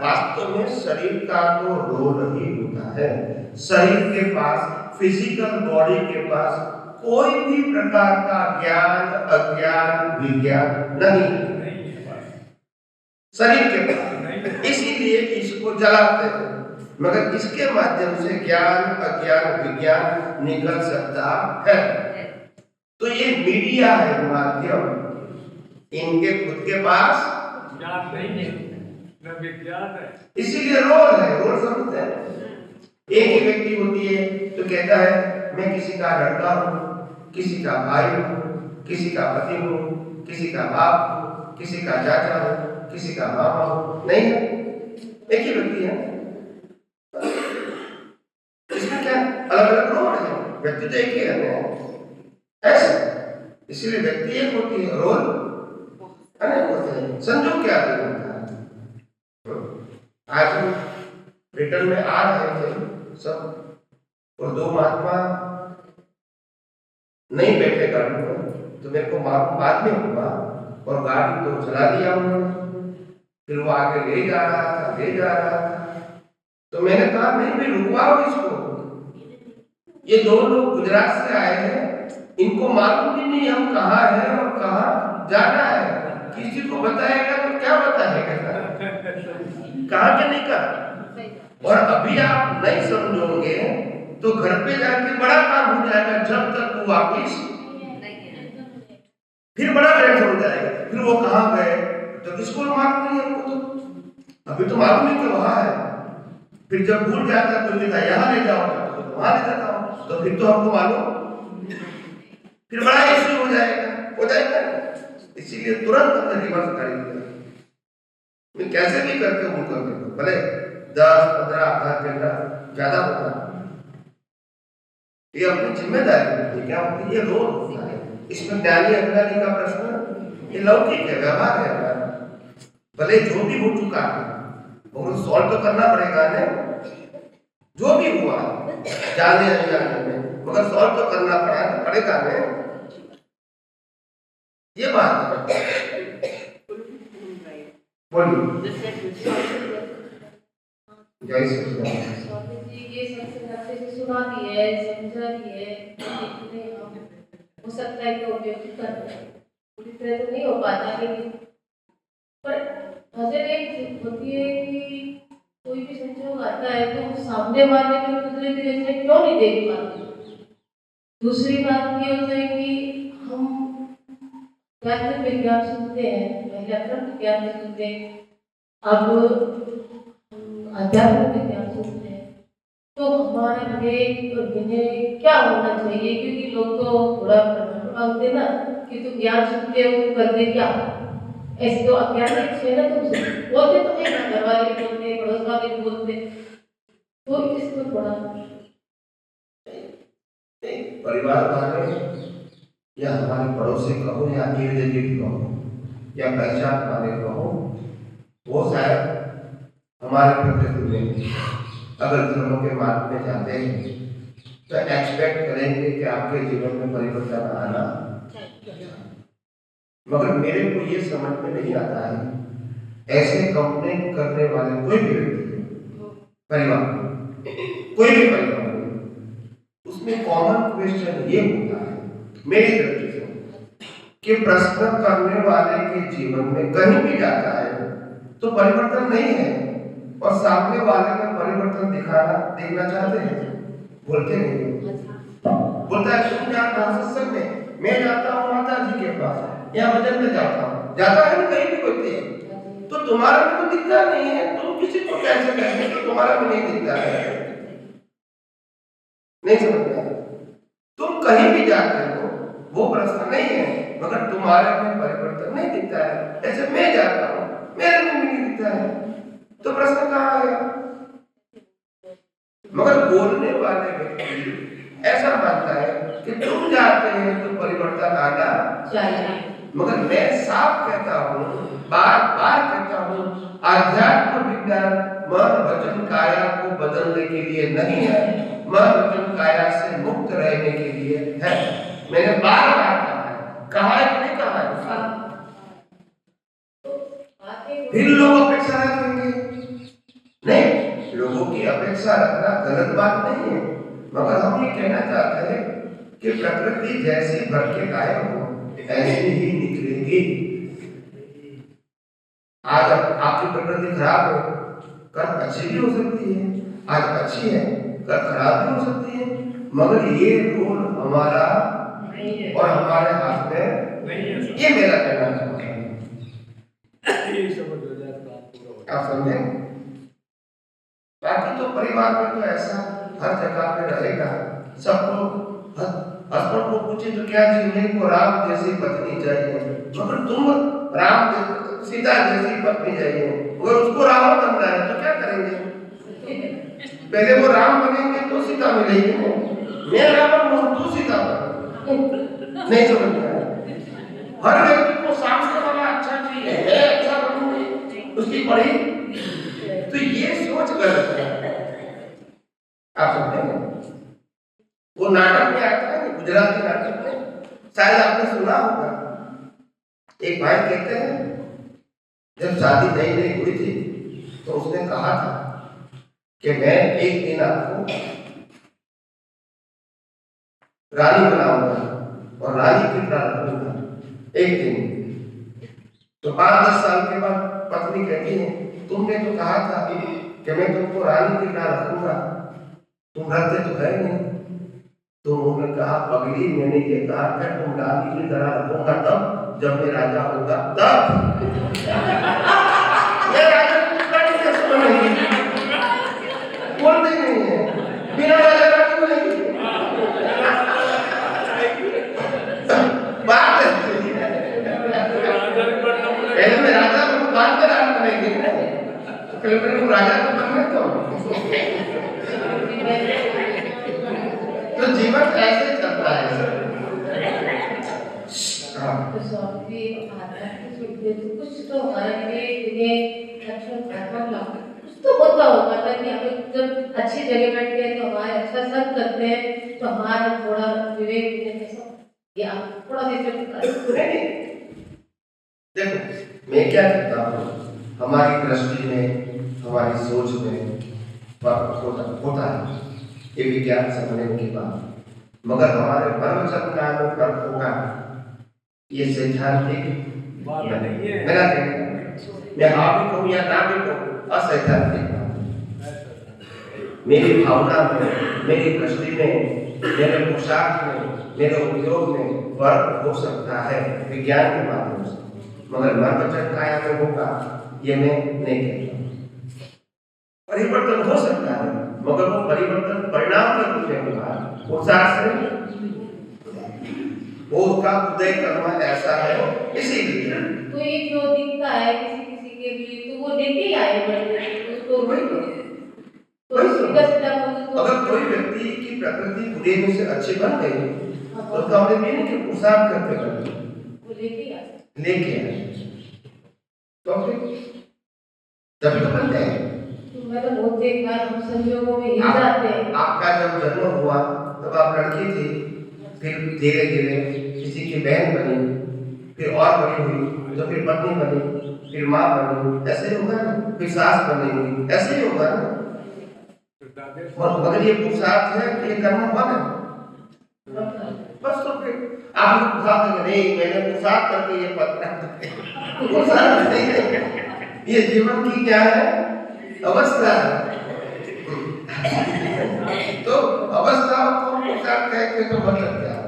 वास्तव में शरीर का तो रोल ही होता है। शरीर के पास, फिजिकल बॉडी के पास कोई भी प्रकार का ज्ञान, अज्ञान, विज्ञान नहीं, शरीर के पास, इसीलिए इसको जलाते हैं, मगर इसके माध्यम से ज्ञान, अज्ञान, विज्ञान निकल सकता है। तो ये मीडिया है, माध्यम, इनके खुद के पास ज्ञान नहीं है, न विज्ञान है, इसीलिए रोल है, रोल समझते हैं। एक ही व्यक्ति होती है तो कहता है मैं किसी का लड़का हूँ, किसी का भाई हूँ, किसी का पति हूँ, किसी का बाप हूँ, किसी का चाचा हूँ, किसी का मामा हूँ। नहीं है, एक ही व्यक्ति है। इसमें क्या अलग अलग रोल है, व्यक्ति तो एक ही है ऐसे, इसीलिए व्यक्ति एक होती है, रोल अनेक होते हैं। संजोग क्या होता है? आज हम रिटर्न में आ रहे थे सब, और 2 महात्मा नहीं बैठे गाड़ी में, तो मेरे को मालूम बाद में हुआ, और गाड़ी तो चला दिया उन्होंने, फिर वो आगे ले जा रहा था। तो मैंने कहा नहीं भाई रुकवाओ इसको, ये दो लोग गुजरात से आए हैं, इनको मालूम भी नहीं हम कहाँ हैं और कहाँ जाना है, किसी को बताएगा तो क्या बताएगा, कहाँ के नहीं कहा। और अभी आप नहीं समझोगे तो घर पे जाके बड़ा काम हो जाएगा, जब तक वो वापिस फिर बड़ा लेट हो जाएगा। फिर वो कहाँ गए तो किसको मालूम नहीं हमको, तो अभी तो मालूम नहीं कि वहां है। फिर जब भूल जाता तो कहता यहाँ ले जाओ, तो वहां ले जाता हूँ, तो फिर तो हमको मालूम, फिर बड़ा इश्यू हो जाएगा। इसीलिए तुरंत हमने रिवर्स गाड़ी दिया। मैं कैसे भी करके उनको भले 10-15 आधा घंटा ज्यादा होता, ये अपनी जिम्मेदारी होती है, क्या होती है, ये रोल होता है। इसमें ज्ञानी अज्ञानी का प्रश्न ये लौकिक है, व्यवहार है, भले जो भी हो चुका है और सॉल्व तो करना पड़ेगा ने, जो भी हुआ जाने अनजाने में, मगर सॉल्व तो करना पड़ेगा ने, ये बात है। बोलिए जय श्री राम। स्वामी जी ये सबसे अच्छे से सुना दिए, समझा दिए, हो सकता है कि उपयोग कर पूरी तरह तो नहीं हो पाता, लेकिन पर नजर एक होती है कि कोई भी संजोग आता है तो सामने वाले को दूसरे तरीके से क्यों नहीं देख पाते। दूसरी बात ये होता है कि हम आध्यात्मिक विज्ञान सुनते हैं, पहले अक्रम विज्ञान भी सुनते हैं, अब आध्यात्मिक विज्ञान सुनते हैं, तो हमारे विवेक और विनय क्या होना चाहिए, क्योंकि लोग तो थोड़ा प्रभाव मांगते ना कि तुम ज्ञान सुनते हो तुम करते क्या, ऐसे तो अज्ञान है ना, तुम बोलते तो नहीं ना, घर वाले भी बोलते, पड़ोस वाले भी बोलते, तो इसको थोड़ा परिवार वाले या हमारे पड़ोसी कहो या इर्द-गिर्द कहो या पहचान वाले कहो, वो शायद हमारे प्रकृति में अगर धर्मों के मार्ग में जाते हैं तो एक्सपेक्ट करेंगे कि आपके जीवन में परिवर्तन आना, मगर मेरे को ये समझ में नहीं आता है ऐसे कंप्लेन करने वाले कोई भी व्यक्ति परिवार, कोई भी परिवार उसमें कॉमन क्वेश्चन ये होता है मेरी दृष्टि से कि प्रश्न करने वाले के जीवन में कहीं भी जाता है तो परिवर्तन नहीं है, और सामने वाले में परिवर्तन देखना चाहते हैं, बोलते नहीं, बोलता है तुम जाता हो सत्संग में, मैं जाता हूँ माता जी के पास या भजन में जाता है ना, कहीं भी बोलते हैं, तो तुम्हारा में तो दिखता नहीं है, तुम किसी को कैसे कहेंगे तो तुम्हारा में नहीं दिखता है, नहीं समझ में आया। तुम कहीं भी जाते हो वो प्रश्न नहीं है, मगर तुम्हारे में परिवर्तन नहीं दिखता है। ऐसे मैं जाता हूँ मेरे में नहीं दिखता है, तो प्रश्न कहाँ आया। मगर बोलने वाले व्यक्ति ऐसा मानता है कि तुम जाते हैं तो परिवर्तन आना चाहिए, मगर मैं साफ कहता हूँ, बार बार कहता हूँ, आध्यात्म विज्ञान मन वचन काया को बदलने के लिए नहीं है, मन वचन काया से मुक्त रहने के लिए है। मैंने बार बार कहा है कि नहीं कहा है। फिर लोग अपेक्षा रखेंगे, नहीं, लोगों की अपेक्षा रखना गलत बात नहीं है, मगर हम ये कहना चाहते हैं कि प्रकृति जैसी भर के गायब हो ऐसी ही निकलेगी। आज आपकी प्रकृति खराब है, कल अच्छी भी हो सकती है, आज अच्छी है कल खराब भी हो सकती है, मगर ये रोल हमारा और हमारे हाथ में नहीं है। ये मेरा कहना चाहता है, आप समझे। बाकी तो परिवार में तो ऐसा हर जगह पे रहेगा, सबको हस्बैंड को पूछे तो क्या चाहिए, को राम जैसी पत्नी चाहिए, मगर तुम राम सीता जैसी पत्नी चाहिए, अगर उसको रावण बनना है तो क्या करेंगे, पहले वो राम बनेंगे तो सीता मिलेगी, मैं रावण हूं तू सीता बन, नहीं समझ में आया। हर व्यक्ति को सामने वाला अच्छा चाहिए, है अच्छा बनूंगी उसकी पढ़ी, तो ये सोच गलत है। आप समझते हैं, वो नाटक में आता है, गुजराती नाटक में शायद आपने सुना होगा, एक भाई कहते हैं जब शादी नई नई हुई थी तो उसने कहा था कि मैं एक दिन आपको रानी बनाऊंगा और रानी की तरह रखूंगा एक दिन। तो 5-10 साल के बाद पत्नी कहती है तुमने तो कहा था कि मैं तुमको रानी की तरह रखूंगा, तुम रखते तो है नहीं। तो उन्होंने कहा पगली मैंने ये कहा कि तुम रानी की तरह रखूंगा तब जब मैं राजा होगा तब। मैं राजा बोलते नहीं है बिना राजा का क्यों नहीं बात है। पहले मैं राजा हूँ बाद में राजा बनेंगे तो पहले मेरे को राजा तो बनना तो जीवन ऐसे चलता है सर। तो स्वामी जी आध्यात्मिक सुखदेव तो कुछ तो हमारे लिए कुछ तो होता होगा ताकि हम लोग जब अच्छी जगह बैठ गए तो हमारे अच्छा सब करते हैं तो हमारा थोड़ा विवेक कैसा या थोड़ा सा देखो मैं क्या कहता हूँ हमारी दृष्टि में हमारी सोच में फर्क होता है ये विज्ञान समझने के बाद, मगर हमारे परम का फर्क होगा ये सैद्धांतिक मेरा कहना मैं हाँ भी कहूँ या ना भी कहूँ असैद्धांतिक मेरी भावना में मेरी दृष्टि में मेरे पोशाक में मेरे उद्योग में फर्क हो सकता है विज्ञान के माध्यम से, मगर मर्मचन काया में होगा ये मैं नहीं कहता। परिवर्तन हो सकता है मगर वो परिवर्तन परिणाम के रूप में होगा, पोशाक से वो उसका उदय कर्म ऐसा है इसीलिए तो ये जो दिखता है किसी किसी के लिए तो वो देखे ही आए बढ़ते तो अगर कोई व्यक्ति की प्रकृति बुरे में से अच्छी बन गई तो हमने भी नहीं कि पोशाक करते बने वो लेके आए तो फिर तभी तो बनते हैं। तो मैं तो बहुत देखा हम संयोगों में हिल जाते हैं। आपका जब जन्म हुआ तब आप लड़की थी, फिर धीरे धीरे किसी की बहन बनी, फिर और बड़ी हुई तो फिर पत्नी बनी, फिर माँ बनी, ऐसे ही होगा ना, फिर सास बनेगी, ऐसे ही होगा ना। मगर ये पुरुषार्थ है कि ये कर्म फल है बस। तो फिर आप पुरुषार्थ नहीं मैंने पुरुषार्थ करके ये पद पुरुषार्थ नहीं है, ये जीवन की क्या है अवस्था है। तो अवस्था को पुरुषार्थ कह के तो मतलब क्या है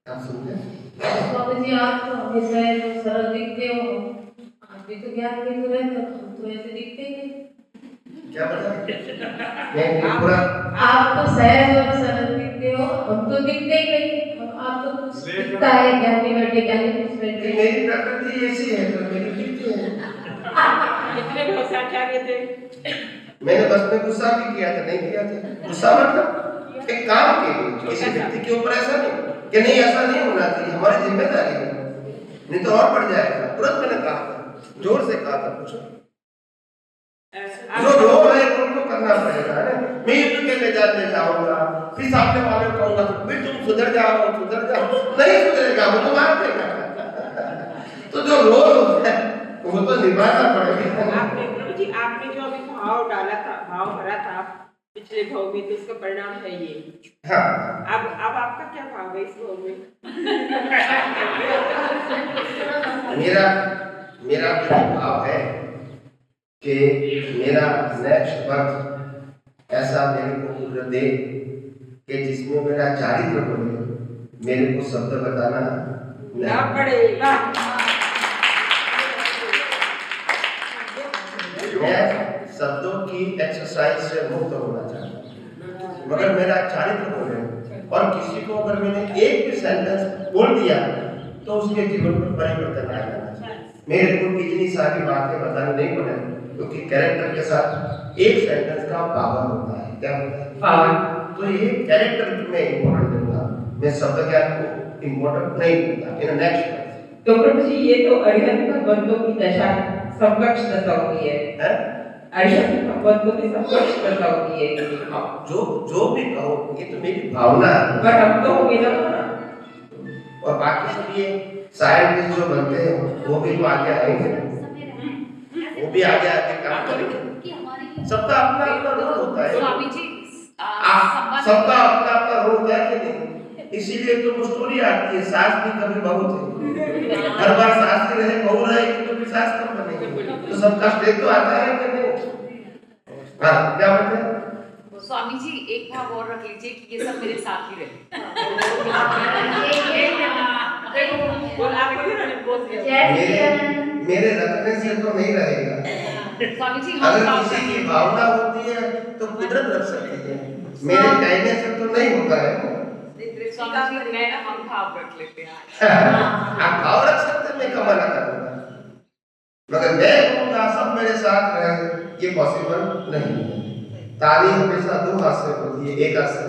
आप समझे? स्वामी जी आप तो हमेशा सरल दिखते हो, आप भी तो ज्ञान के तो रहते हो, हम तो ऐसे दिखते ही नहीं। क्या पता मैं पूरा आप तो सहज और सरल दिखते हो, हम तो दिखते ही नहीं। आप तो कुछ दिखता है ज्ञानी बैठे ज्ञानी कुछ बैठे। मेरी प्रकृति ऐसी है तो मेरी दिखती है। कितने भ्रष्टाचारी थे। मैंने बस में गुस्सा भी किया था, नहीं किया था गुस्सा मतलब एक काम के लिए किसी व्यक्ति के ऊपर ऐसा नहीं कि नहीं ऐसा नहीं होना चाहिए, हमारी जिम्मेदारी है, नहीं तो और बढ़ जाएगा। तुरंत मैंने कहा था, जोर से कहा था, पूछो जो लोग हैं उनको करना पड़ेगा ना। मैं युद्ध के ले जाऊंगा फिर सामने वाले को कहूंगा फिर तुम सुधर जाओ, नहीं सुधरेगा वो तो मार देगा। तो जो रोल है वो तो निभाना पड़ेगा। आपने प्रभु जी आपने जो अभी भाव डाला था, भाव भरा था पिछले भाव में, तो इसका परिणाम है ये। हाँ। अब आपका क्या भाव है इस भाव में? मेरा भाव है कि मेरा नेक्स्ट बर्थ ऐसा मेरे को पूरा दे कि जिसमें मेरा चारित्र बने, मेरे को शब्द बताना ना पड़ेगा। मैं शब्दों की एक्सरसाइज से मुक्त होना चाहता हूँ, मगर मेरा चारित्र बने। और किसी को अगर मैंने एक भी सेंटेंस बोल दिया तो उसके जीवन में परिवर्तन आएगा। मेरे को कितनी सारी बातें बतानी नहीं पड़े क्योंकि कैरेक्टर के साथ एक सेंटेंस का पावर होता है। क्या होता है? पावर। तो ये कैरेक्टर में इम्पोर्टेंट दूंगा, मैं शब्द ज्ञान को इम्पोर्टेंट नहीं दूंगा। इन नेक्स्ट तो प्रभु जी ये तो अरिहंत भगवंतों की दशा समकक्ष दशा होती है, अरिहंत भगवंतों की समकक्ष दशा होती है। जो भी कहो ये तो मेरी भावना है, पर हम तो होंगे ना। और बाकी सब ये साइंटिस्ट जो बनते हैं वो भी तो आगे आएंगे, वो भी आगे आगे काम करेंगे। सबका अपना अपना रोल होता है, स्वामी जी सबका अपना अपना रोल होता है कि नहीं। इसीलिए तो वो स्टोरी आती है, सास भी कभी बहू थे, हर बार सास ही रहे बहू रहेगी तो फिर सास कब बनेगी, तो सबका स्टेज तो आता है कि नहीं। हाँ क्या बोलते हैं स्वामी जी, एक भाव और रख लीजिए कि ये सब मेरे साथ ही रहे। मेरे रखने से तो नहीं रहेगा। स्वामी जी अगर किसी की भावना होती है तो कुदरत रख सकती है, मेरे कहने से तो नहीं होता है। स्वामी जी मैं हम भाव रख लेते हैं। आप भाव रख सकते हैं, मैं कमा ना करूँगा, मगर मैं कहूँगा सब मेरे साथ रहे, ये पॉसिबल नहीं है। ताली हमेशा दो हाथ से होती है, एक हाथ से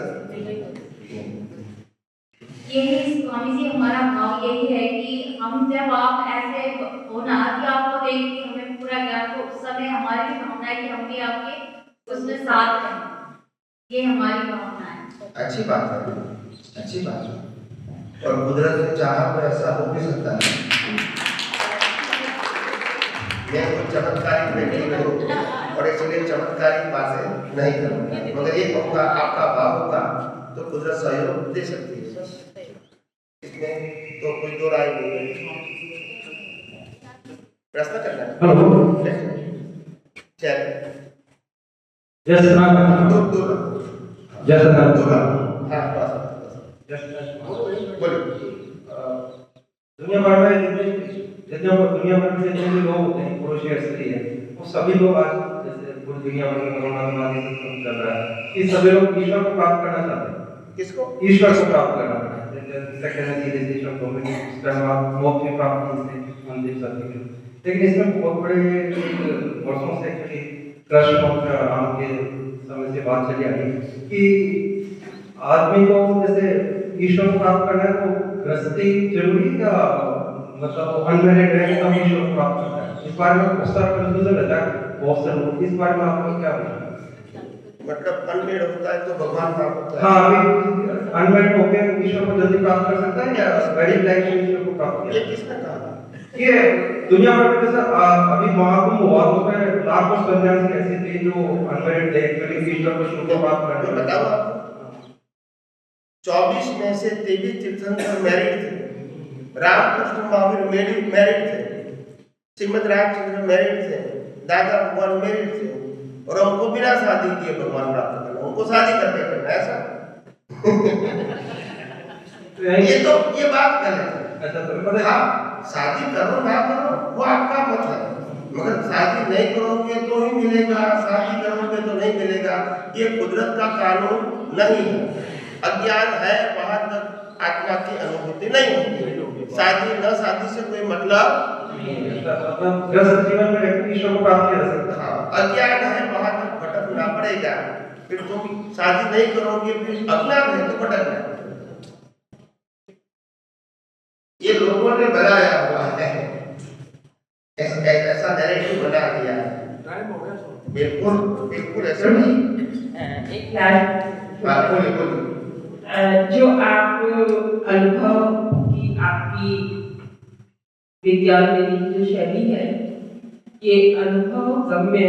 यही स्वामी जी हमारा भाव यही है कि हम जब आप ऐसे होना कि आपको देख के हमें पूरा ज्ञान, तो उस समय हमारी भी भावना है कि हम भी आपके उसमें साथ रहें, ये हमारी भावना है। अच्छी बात है, अच्छी बात है। और कुदरत ने चाहा तो ऐसा हो भी सकता है। मैं कुछ चमत्कारी व्यक्ति नहीं हूँ और इसलिए चमत्कारी बातें नहीं करूँगा, मगर ये कहूँगा आपका भाव होगा तो कुदरत सहयोग दे सकती है, इसमें तो कोई दो राय नहीं है। प्रश्न करना है। चल दुनिया भर में जितने भी लोग होते हैं, पुरुष या स्त्री है, वो सभी लोग आज जैसे पूरी दुनिया भर में कोरोना बीमारी से चल रहा है, कि सभी लोग ईश्वर को प्राप्त करना चाहते हैं। किसको? ईश्वर को प्राप्त करना है। सेकंड मोक्ष की प्राप्ति से मंदिर जाते हैं, लेकिन इसमें बहुत बड़े वर्षों से कृष्ण और राम के समय से बात चली आ रही कि आदमी को जैसे ईश्वर को प्राप्त करना है तो गृहस्थी जरूरी या मतलब अनमैरिड है तब ईश्वर को प्राप्त करना है। इस बारे में बहुत सारा कंफ्यूजन रहता है बहुत से लोग, इस बारे में आपको क्या बोलना है? मतलब अनमेरिड होता है तो भगवान प्राप्त होता है। हाँ, अभी अनमैरिड होकर ईश्वर को जल्दी प्राप्त कर सकता है या मैरिड लाइफ में ईश्वर को प्राप्त किया? ये किसने कहा? ये दुनिया भर में अभी महाकुंभ हुआ तो उसमें लाखों सन्यासी ऐसे थे जो अनमैरिड थे, एक्चुअली ईश्वर को शुरू प्राप्त करने में। बताओ आपको 24 में से 23 तीर्थंकर मैरिड थे, रामकृष्ण महावीर मैरिड थे, श्रीमद रामचंद्र मैरिड थे, दादा भगवान मैरिड थे, और हमको बिना शादी किए भगवान प्राप्त करना, उनको शादी करके करना ऐसा। ये बात गलत है। हाँ, शादी करो ना करो वो आपका मत है, मगर शादी नहीं करोगे तो ही मिलेगा, शादी करोगे तो नहीं मिलेगा, ये कुदरत का कानून नहीं है। अज्ञान है वहां तक आत्मा की अनुभूति नहीं होगी। शादी न शादी से कोई मतलब जीवन में व्यक्ति ईश्वर को प्राप्त कर सकता है। हाँ, अज्ञान है वहां तक भटकना पड़ेगा, फिर तुम शादी नहीं करोगे फिर अज्ञान है तो भटकना। ये लोगों ने बनाया हुआ है, ऐसा नैरेटिव बना दिया है। बिल्कुल बिल्कुल ऐसा नहीं। एक लाइफ जो आप अनुभव की आपकी विज्ञान में जो शैली है, ये अनुभव गम्य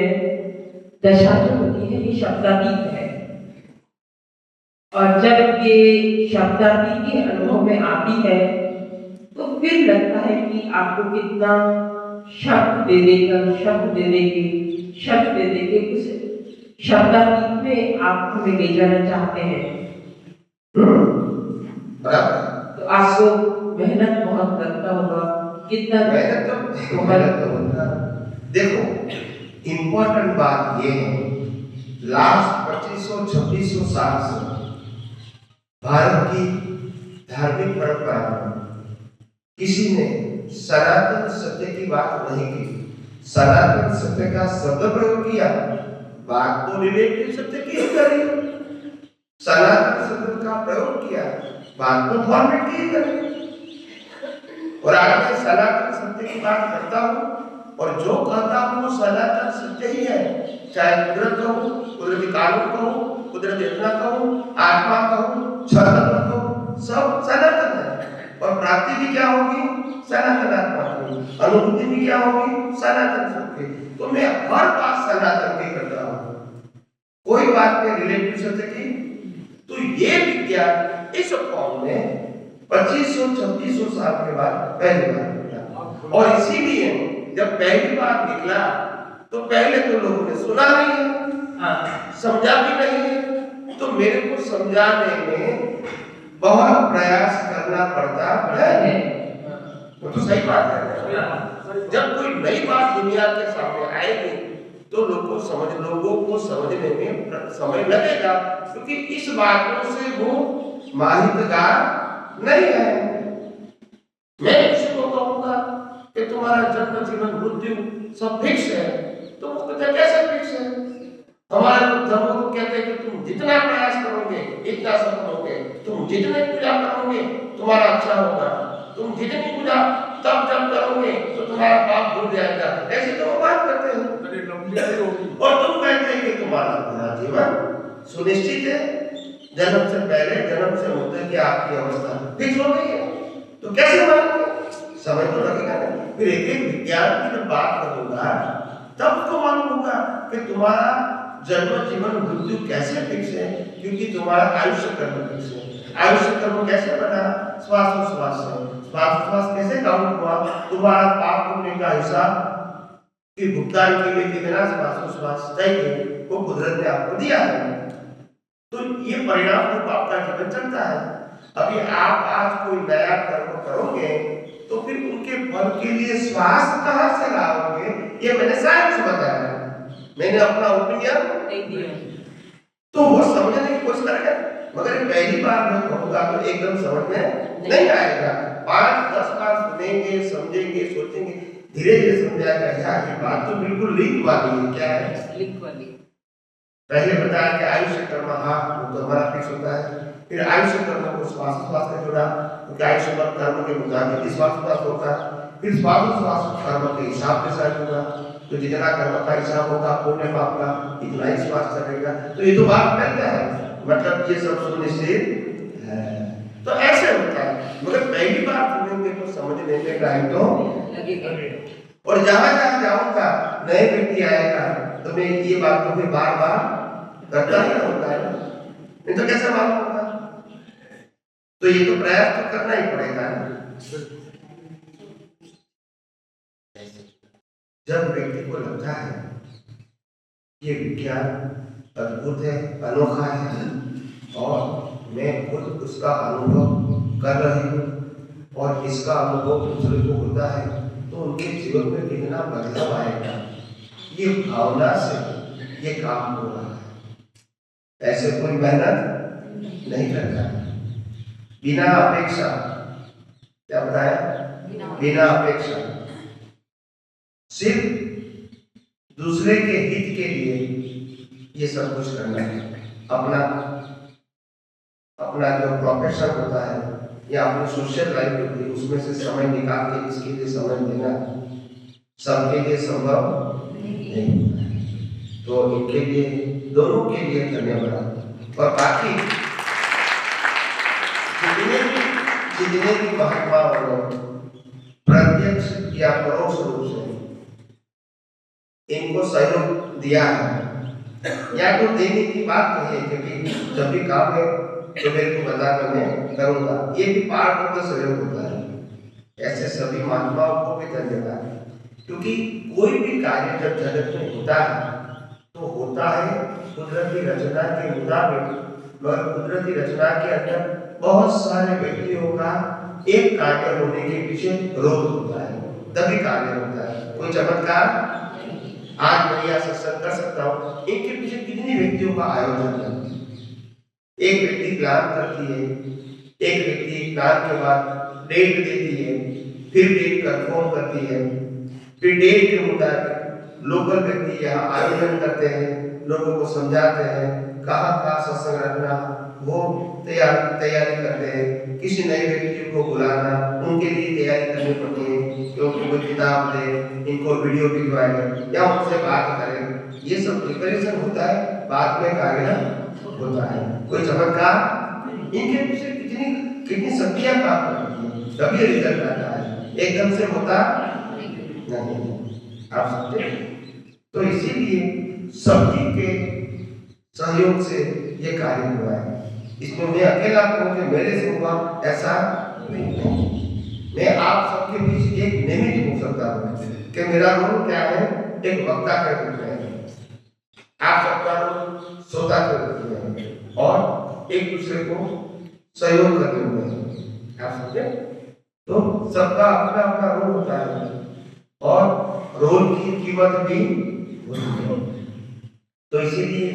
दशा जो होती है ये शब्दातीत है, और जब ये शब्दातीत के अनुभव में आती है तो फिर लगता है कि आपको कितना शब्द दे देके उस शब्दातीत में आप हमें ले जाना चाहते हैं। तो आपको मेहनत बहुत करता होगा, कितना मेहनत तो होता। देखो इम्पोर्टेंट बात ये है, लास्ट 2500-2600 साल से भारत की धार्मिक परंपरा में किसी ने सनातन सत्य की बात नहीं की। सनातन सत्य का शब्द प्रयोग किया, बात तो रिलेटिव सत्य की ही करी। सनातन शब्द का प्रयोग किया, बात तो फॉर्मेट की ही करी। और आज मैं सनातन सत्य की बात करता हूँ और जो कहता हूँ वो सनातन सत्य ही है, चाहे कुदरत कहूँ, कुदरती कानून कहूँ, कुदरती इतना कहूँ, आत्मा कहूँ, छतन कहूँ, सब सनातन है। और प्राप्ति भी क्या होगी? सनातन आत्मा की। अनुभूति भी क्या होगी? सनातन सुख की। तो मैं हर बात सनातन की कर रहा हूँ, कोई बात में रिलेटिव सत्य की। तो ये विज्ञान इस फॉर्म में 2500-2600 साल के बाद पहली बार निकला। और इसीलिए जब पहली बार निकला तो पहले तो लोगों ने सुना नहीं है, समझा भी नहीं है, तो मेरे को समझाने में बहुत प्रयास करना पड़ता है। वो तो सही बात है। जब कोई नई बात दुनिया के सामने आएगी तो लोगों को समझने में समय लगेगा, क्योंकि इस बातों से वो माहितगार नहीं है। मैं किसी को कहूँगा कि तुम्हारा जन्म जीवन मृत्यु सब फिक्स है, तो वो कहते कैसे फिक्स है? हमारे धर्म को कहते हैं कि तुम जितना प्रयास करोगे इतना सफल होगे, तुम जितने पूजा करोगे तुम्हारा अच्छा होगा, तुम जितनी पूजा तब जब करोगे तो तुम्हारा पाप धुल जाएगा। ऐसे तो वो बात करते हैं। और तुम कहते हैं कि तुम्हारा पूरा जीवन सुनिश्चित है, जन्म से पहले जन्म से होते कि आपकी अवस्था फिक्स हो गई है, तो कैसे मानोगे? समय तो लगेगा ना। फिर एक एक विज्ञान की जब बात करूंगा तब तो मालूम होगा कि तुम्हारा जन्म जीवन मृत्यु कैसे फिक्स है, क्योंकि तुम्हारा आयुष्य कर्म फिक्स है। आयुष्य कर्म कैसे बना? श्वासोश्वास से। श्वासोश्वास कैसे काउंट हुआ? तुम्हारा पाप पुण्य का हिसाब कि भुगतान के लिए कितना श्वासोश्वास चाहिए वो कुदरत ने आपको दिया है। तो ये परिणाम रूप आपका जीवन चलता है। अभी आप आज कोई नया कर्म करोगे तो फिर उनके फल के लिए श्वास कहाँ से लाओगे? ये मैंने साइंस बताया, मैंने अपना ओपिनियन नहीं दिया। तो वो समझने की कोशिश करेगा, मगर पहली बार मैं कहूँगा तो एकदम समझ में नहीं आएगा। 5-10 बार सुनेंगे, समझेंगे, सोचेंगे, धीरे धीरे समझाएगा। यार ये बात तो बिल्कुल लिंक वाली है। क्या है लिंक वाली? पहले बताया कि आयुष्य कर्म, हाँ वो तो हमारा फिक्स होता है। फिर आयुष्य कर्म को श्वासोश्वास से जोड़ा, क्योंकि आयुष्य कर्म के मुताबिक श्वासोश्वास होता है। फिर श्वासोश्वास कर्म के हिसाब के साथ होगा, तो जितना कर्म का हिसाब होगा पुण्य पाप का इतना ही श्वास चलेगा। तो ये तो बात करता है, मतलब ये सब सुनिश्चित है। तो ऐसे होता है, मगर पहली बार सुनेंगे तो समझने में टाइम तो लगेगा। और जहाँ जहाँ जाऊँगा नए व्यक्ति आएगा तो मैं ये बात को बार बार करता ही होता है, नहीं तो कैसे मालूम होगा? तो ये तो प्रयास तो करना ही पड़ेगा। जब व्यक्ति को लगता है ये विज्ञान अद्भुत है, अनोखा है और मैं खुद उसका अनुभव कर रही हूँ और इसका अनुभव दूसरे को होता है, तो उनके जीवन में कितना बदलाव आएगा, ये भावना से ये काम हो रहा है। ऐसे कोई मेहनत नहीं करता, बिना अपेक्षा। क्या बताया? बिना अपेक्षा, सिर्फ दूसरे के हित के लिए ये सब कुछ करना है। अपना जो प्रोफेशन होता है या अपनी सोशल लाइफ होती है उसमें से समय निकाल के इसके लिए समय देना सबके लिए संभव नहीं होता है। तो इनके लिए, दोनों के लिए धन्यवाद। और बाकी जितने भी महात्मा और प्रत्यक्ष या परोक्ष रूप से इनको सहयोग दिया है, या तो देने की बात कही है, क्योंकि जब भी काम है तो मेरे को बताकर मैं करूँगा, ये भी पार्ट ऑफ द सहयोग होता है। ऐसे सभी महात्माओं को भी धन्यवाद, क्योंकि कोई भी कार्य जब जगत में होता है तो होता है कुदरती रचना के मुताबिक, मगर कुदरती रचना के अंदर बहुत सारे व्यक्तियों का एक कार्य होने के पीछे रोध होता है, तभी कार्य होता है। कोई चमत्कार आज मैं यह सत्संग कर सकता हूँ, इनके पीछे कितने व्यक्तियों का आयोजन है। एक व्यक्ति प्लान करती है, एक व्यक्ति प्लान के बाद डेट देती है, फिर डेट कंफर्म करती है, फिर डेट के मुताबिक लोकल व्यक्ति यहाँ आयोजन करते हैं, लोगों को समझाते हैं कहाँ सत्संग रखना, वो तैयारी करते हैं। किसी नए व्यक्ति को बुलाना, उनके लिए तैयारी करनी पड़ती है, क्योंकि वो किताब दे, इनको वीडियो भिजवाए या उनसे बात करें, ये सब प्रिपरेशन होता है, बाद में कार्य होता है। कोई चमत्कार, इनके पीछे कितनी कितनी शक्तियां काम करती हैं, तभी रिजल्ट आता है, एकदम से होता नहीं। आप समझे? तो इसीलिए सभी के सहयोग से ये कार्य हुआ है। इसमें मैं अकेला कहूँ कि मेरे से हुआ, ऐसा नहीं है। मैं आप सबके बीच एक निमित्त हो सकता हूँ कि मेरा रोल क्या है, एक वक्ता के रूप में, आप सबका रोल श्रोता के रूप में, और एक दूसरे को सहयोग करने में। आप समझे? तो सबका अपना अपना रोल होता है और रोल की कीमत भी होती है। तो इसीलिए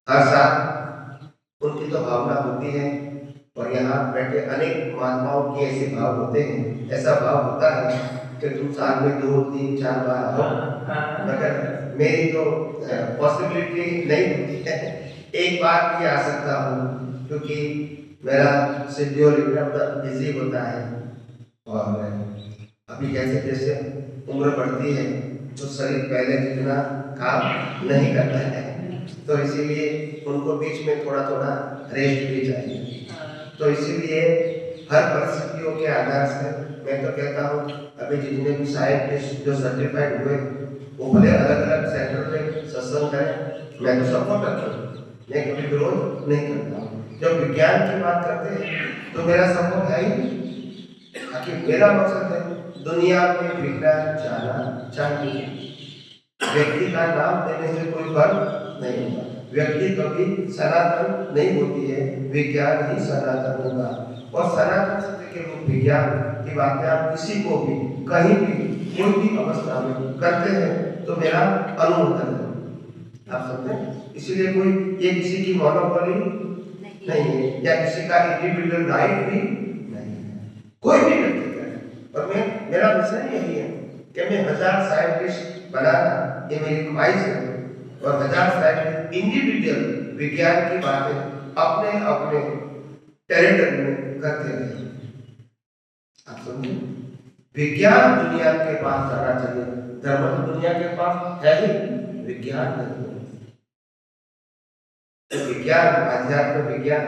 हर साल उनकी तो भावना होती है, और यहाँ बैठे अनेक महात्माओं के ऐसे भाव होते हैं, ऐसा भाव होता है कि तुम साल में 2, 3, 4 बार आओ, मगर मेरी तो पॉसिबिलिटी नहीं होती है, एक बार भी आ सकता हूँ, क्योंकि मेरा शेड्यूल एकदम बिजी होता है। और अभी जैसे जैसे उम्र बढ़ती है तो शरीर पहले जितना काम नहीं करता है, तो इसीलिए उनको बीच में थोड़ा थोड़ा रेस्ट भी चाहिए। तो इसीलिए हर परिस्थितियों के आधार से मैं तो कहता हूँ, अभी जितने भी साइंटिस्ट जो सर्टिफाइड हुए, वो भले अलग अलग सेक्टर में सत्संग करें, मैं तो सपोर्ट करता हूँ, मैं कभी विरोध नहीं करता हूँ। जब विज्ञान की बात करते हैं तो मेरा सपोर्ट है ही, आखिर मेरा मकसद है दुनिया में विज्ञान जाना चाहिए। व्यक्ति का नाम देने से कोई फर्क नहीं होगा, व्यक्ति कभी सनातन नहीं होती है, विज्ञान ही सनातन होगा। और सनातन सत्य के रूप विज्ञान की बातें आप किसी को भी कहीं भी कोई भी अवस्था में करते हैं तो मेरा अनुमोदन है। आप समझे? इसीलिए कोई ये किसी की मोनोपोली नहीं है, या किसी का इंडिविजुअल राइट भी नहीं है, कोई भी व्यक्ति करे। और मेरा मिशन यही है कि मैं 1000 साइंटिस्ट बनाना, ये मेरी ख्वाहिश है, और 1000 साइंटिस्ट इंडिविजुअल विज्ञान की बातें अपने अपने टेरिटरी में करते रहे। आप समझे? विज्ञान दुनिया के पास जाना चाहिए, धर्म तो दुनिया के पास है ही, विज्ञान नहीं। तो विज्ञान, आध्यात्म विज्ञान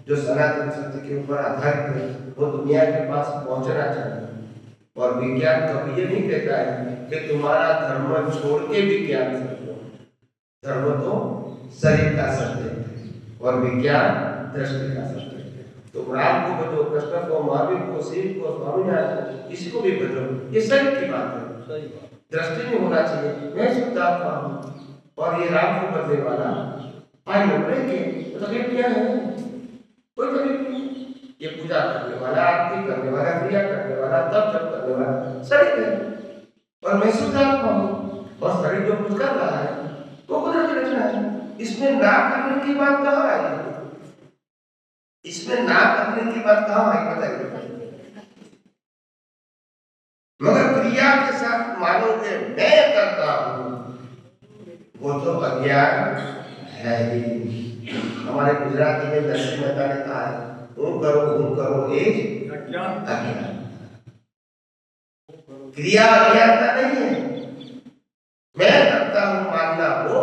जो सनातन सत्य के ऊपर आधारित है, वो दुनिया के पास पहुंचना चाहिए। और विज्ञान कभी ये नहीं कहता है कि तुम्हारा धर्म छोड़ के विज्ञान समझो, धर्म तो शरीर का सत्य है और विज्ञान दृष्टि का सत्य है। तो राम को बदलो, कृष्ण को, महावीर को, शिव को, स्वामीनारायण को, किसी को भी बदलो, ये शरीर की बात है, दृष्टि में होना चाहिए। मैं शुद्धात्मा हूँ और ये राम को बदलने वाला आई के तकलीफ क्या है? कोई तकलीफ नहीं। ये पूजा करने वाला, आरती करने वाला, क्रिया करने वाला, तप जप करने वाला शरीर है, और मैं शुद्धात्मा हूँ, और शरीर जो कुछ कर रहा है वो कुदरत की रचना है। इसमें ना करने की बात कहाँ आई? इसमें ना करने की बात कहाँ आई बताइए? मगर क्रिया के साथ मानोगे मैं करता हूँ, वो तो अज्ञान है ही। हमारे गुजराती में दर्शन मेहता ने कहा है, हूँ करो एज अज्ञान। क्रिया अज्ञानता नहीं है, मैं करता हूँ मानना वो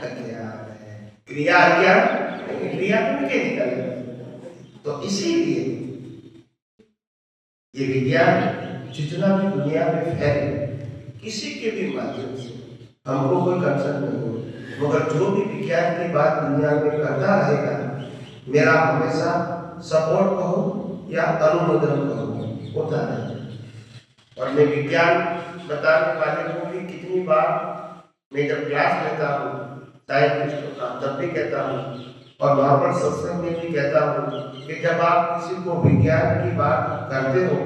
अज्ञान है। क्रिया अज्ञान, क्रिया तो मैकेनिकल है। तो इसीलिए ये विज्ञान जितना भी दुनिया में फैले, किसी के भी माध्यम से हमको कोई कंसर्न नहीं हो, मगर जो भी विज्ञान की बात दुनिया में करता रहेगा, मेरा हमेशा सपोर्ट कहो या अनुमोदन कहो होता है। और मैं विज्ञान बताने वाले को भी कितनी बार मैं जब क्लास लेता हूँ साइंटिस्टों का, तब भी कहता हूँ, और नॉर्मल सत्संग में भी कहता हूँ कि जब आप किसी को विज्ञान की बात करते हो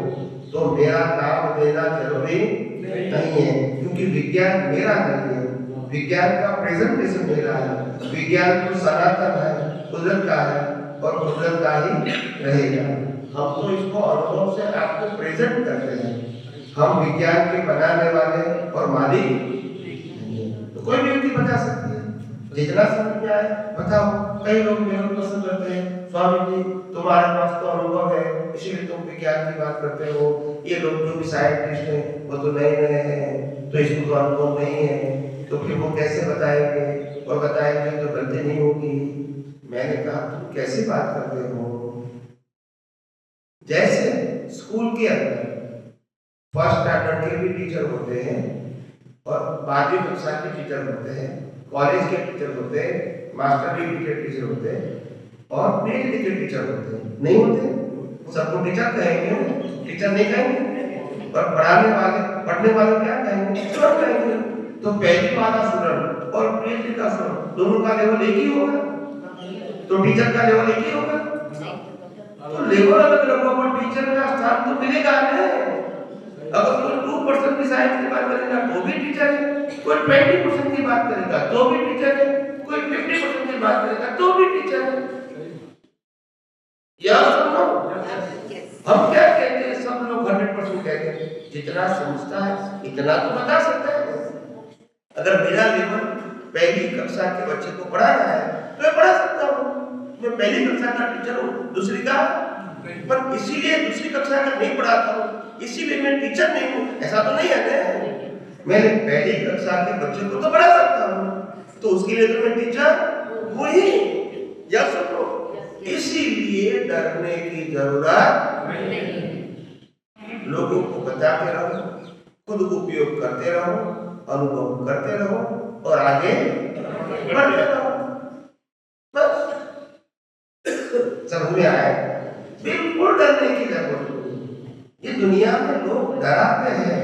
तो मेरा नाम देना जरूरी नहीं है, क्योंकि विज्ञान मेरा नहीं है, विज्ञान का प्रेजेंटेशन मेरा है। विज्ञान तो सनातन है, कुदरत का है और कुदरत का ही रहेगा। हम तो इसको अनुभव से आपको प्रेजेंट करते हैं, हम विज्ञान के बनाने वाले और मालिक तो कोई भी व्यक्ति बता सकती है, जितना समझ में आए बताओ। कई लोग मेरे को पसंद करते हैं, स्वामी जी तुम्हारे पास तो अनुभव है इसीलिए तुम विज्ञान की बात करते हो, ये लोग जो भी साइंटिस्ट हैं वो तो नए नए हैं तो इसको तो अनुभव नहीं है, तो फिर वो कैसे बताएंगे, और बताएंगे तो गलती नहीं होगी। मैंने कहा तुम कैसी बात करते हो, जैसे स्कूल के अंदर फर्स्ट स्टैंडर्ड के भी टीचर होते हैं और 12वीं कक्षा के टीचर होते हैं, कॉलेज के टीचर होते हैं, मास्टर डिग्री के टीचर होते हैं और पीएचडी के टीचर होते हैं, नहीं होते? सबको टीचर कहेंगे, टीचर नहीं कहेंगे। और पढ़ने वाले क्या कहेंगे? स्टूडेंट कहेंगे। तो पहली बार का स्टूडेंट और पीएचडी का स्टूडेंट दोनों का लेवल एक ही होगा, तो टीचर का लेवल एक ही होगा। तो लेवल अलग अलग होगा, टीचर का स्थान तो मिलेगा नहीं। अगर कोई 2% की साइंस की बात करेगा तो भी टीचर है, कोई 20% की बात करेगा तो भी टीचर है, कोई 50% की बात करेगा तो भी टीचर है। या सुनो, हम क्या कहते हैं? सब लोग 100% कहते हैं, जितना समझता है इतना तो बता सकता है। अगर मेरा लेवल पहली कक्षा के बच्चे को पढ़ाना है तो मैं पढ़ा सकता हूँ, मैं पहली कक्षा का टीचर हूँ, दूसरी का, पर इसीलिए दूसरी कक्षा का नहीं पढ़ाता हूँ इसीलिए मैं टीचर नहीं हूँ, ऐसा तो नहीं है। मैंने पहली कक्षा के बच्चे को तो पढ़ा सकता हूँ, तो उसके लिए तो मैं टीचर हूँ ही। या सुनो, इसीलिए डरने की जरूरत नहीं। लोगों को बताते रहो, खुद उपयोग करते रहो, अनुभव करते रहो और आगे बढ़ते रहो, बस। समझ में आया? बिल्कुल डरने की जरूरत नहीं। ये दुनिया में लोग डराते हैं,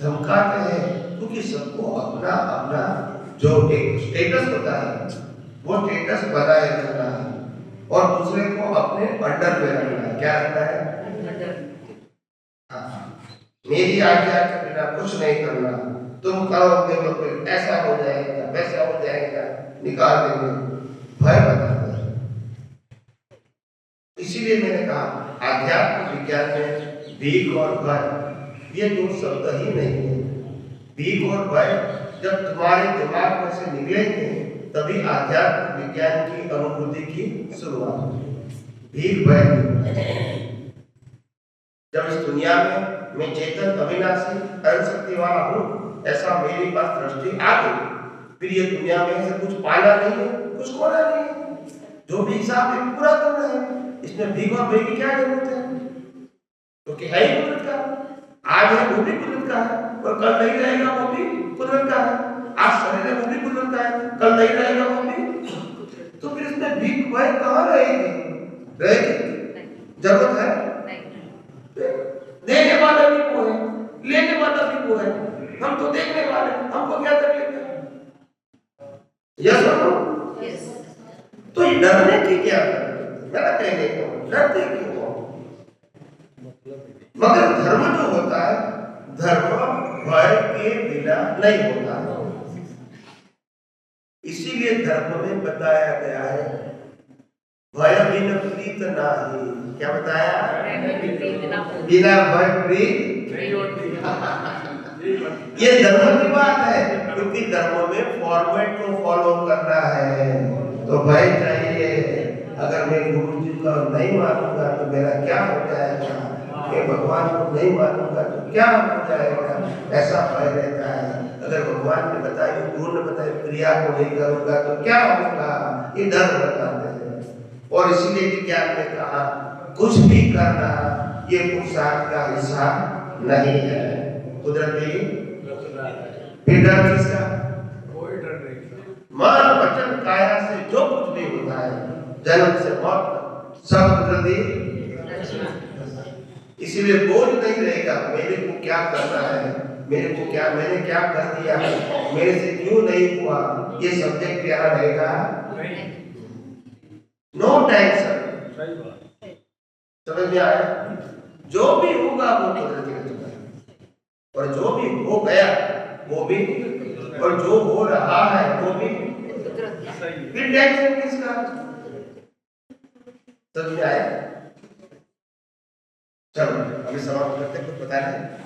धमकाते हैं, क्योंकि सबको अपना अपना जो एक स्टेटस होता है वो स्टेटस बनाए रखना है और दूसरे को अपने अंडर में रखना है। क्या रखना है? हाँ, मेरी आज्ञा के बिना कुछ नहीं करना, तुम करोगे तो फिर ऐसा हो जाएगा, वैसा हो जाएगा, निकाल देंगे, भय बताते हैं। इसीलिए मैंने कहा आध्यात्मिक विज्ञान में भीख और भय ये दो शब्द ही नहीं है। भीख और भय जब तुम्हारे दिमाग में से निकलेंगे तभी आध्यात्मिक विज्ञान की अनुभूति की शुरुआत होगी। भीख भय जब इस दुनिया में मैं चेतन अविनाशी अनशक्ति वाला हूँ ऐसा मेरी पास दृष्टि आ गई, फिर ये दुनिया में से कुछ पाना नहीं है, कुछ खोना नहीं है, जो भी हिसाब है पूरा करना है। इसमें भीख और भय की क्या जरूरत है? क्योंकि है ही कुदरत का, आज है वो भी कुदरत का है और कल नहीं रहेगा वो भी कुदरत का है। आज शरीर है वो भी कुदरत का है, कल नहीं रहेगा वो भी। तो फिर इसमें भीख भय कहाँ रहेगी? जरूरत है? देने वाला भी वो है, लेने वाला भी वो है, हम तो देखने वाले, हमको क्या तकलीफ है? यस और नो? तो डरने की क्या है? मेरा कहने को डरते क्यों हो? मगर धर्म जो होता है, धर्म भय के बिना नहीं होता है। इसीलिए धर्म में बताया गया है भय बिन प्रीत नाही। क्या बताया? बिना भय प्रीत नहीं होती। ये धर्म की बात है, क्योंकि धर्म में फॉर्मेट को फॉलो करना है, तो भय चाहिए। अगर मैं गुरु जी को नहीं मानूंगा तो मेरा क्या हो जाएगा, मैं भगवान को नहीं मानूंगा तो क्या हो जाएगा, ऐसा भय रहता है। अगर भगवान ने बताई, गुरु ने बताई क्रिया को नहीं करूंगा तो क्या होगा, ये डर बताते हैं। और इसीलिए विज्ञान ने कहा कुछ भी करना ये पुरुषार्थ का हिस्सा नहीं है, कुदरती। फिर डर किसका? कोई डर नहीं। मन वचन काया से जो कुछ भी होता है, जन्म से मौत तक, सब कुदरती। इसीलिए बोझ नहीं रहेगा मेरे को क्या करना है, मेरे को क्या, मैंने क्या कर दिया, मेरे से क्यों नहीं हुआ, ये सब्जेक्ट क्या रहेगा? No tension. समझ में आया? जो भी होगा वो कुदरती होगा, और जो भी हो गया वो भी, और जो हो रहा है वो भी। फिर टेंशन किसका? समझ में आया? चलो अभी समाप्त करते हैं, कुछ बता रहे हैं?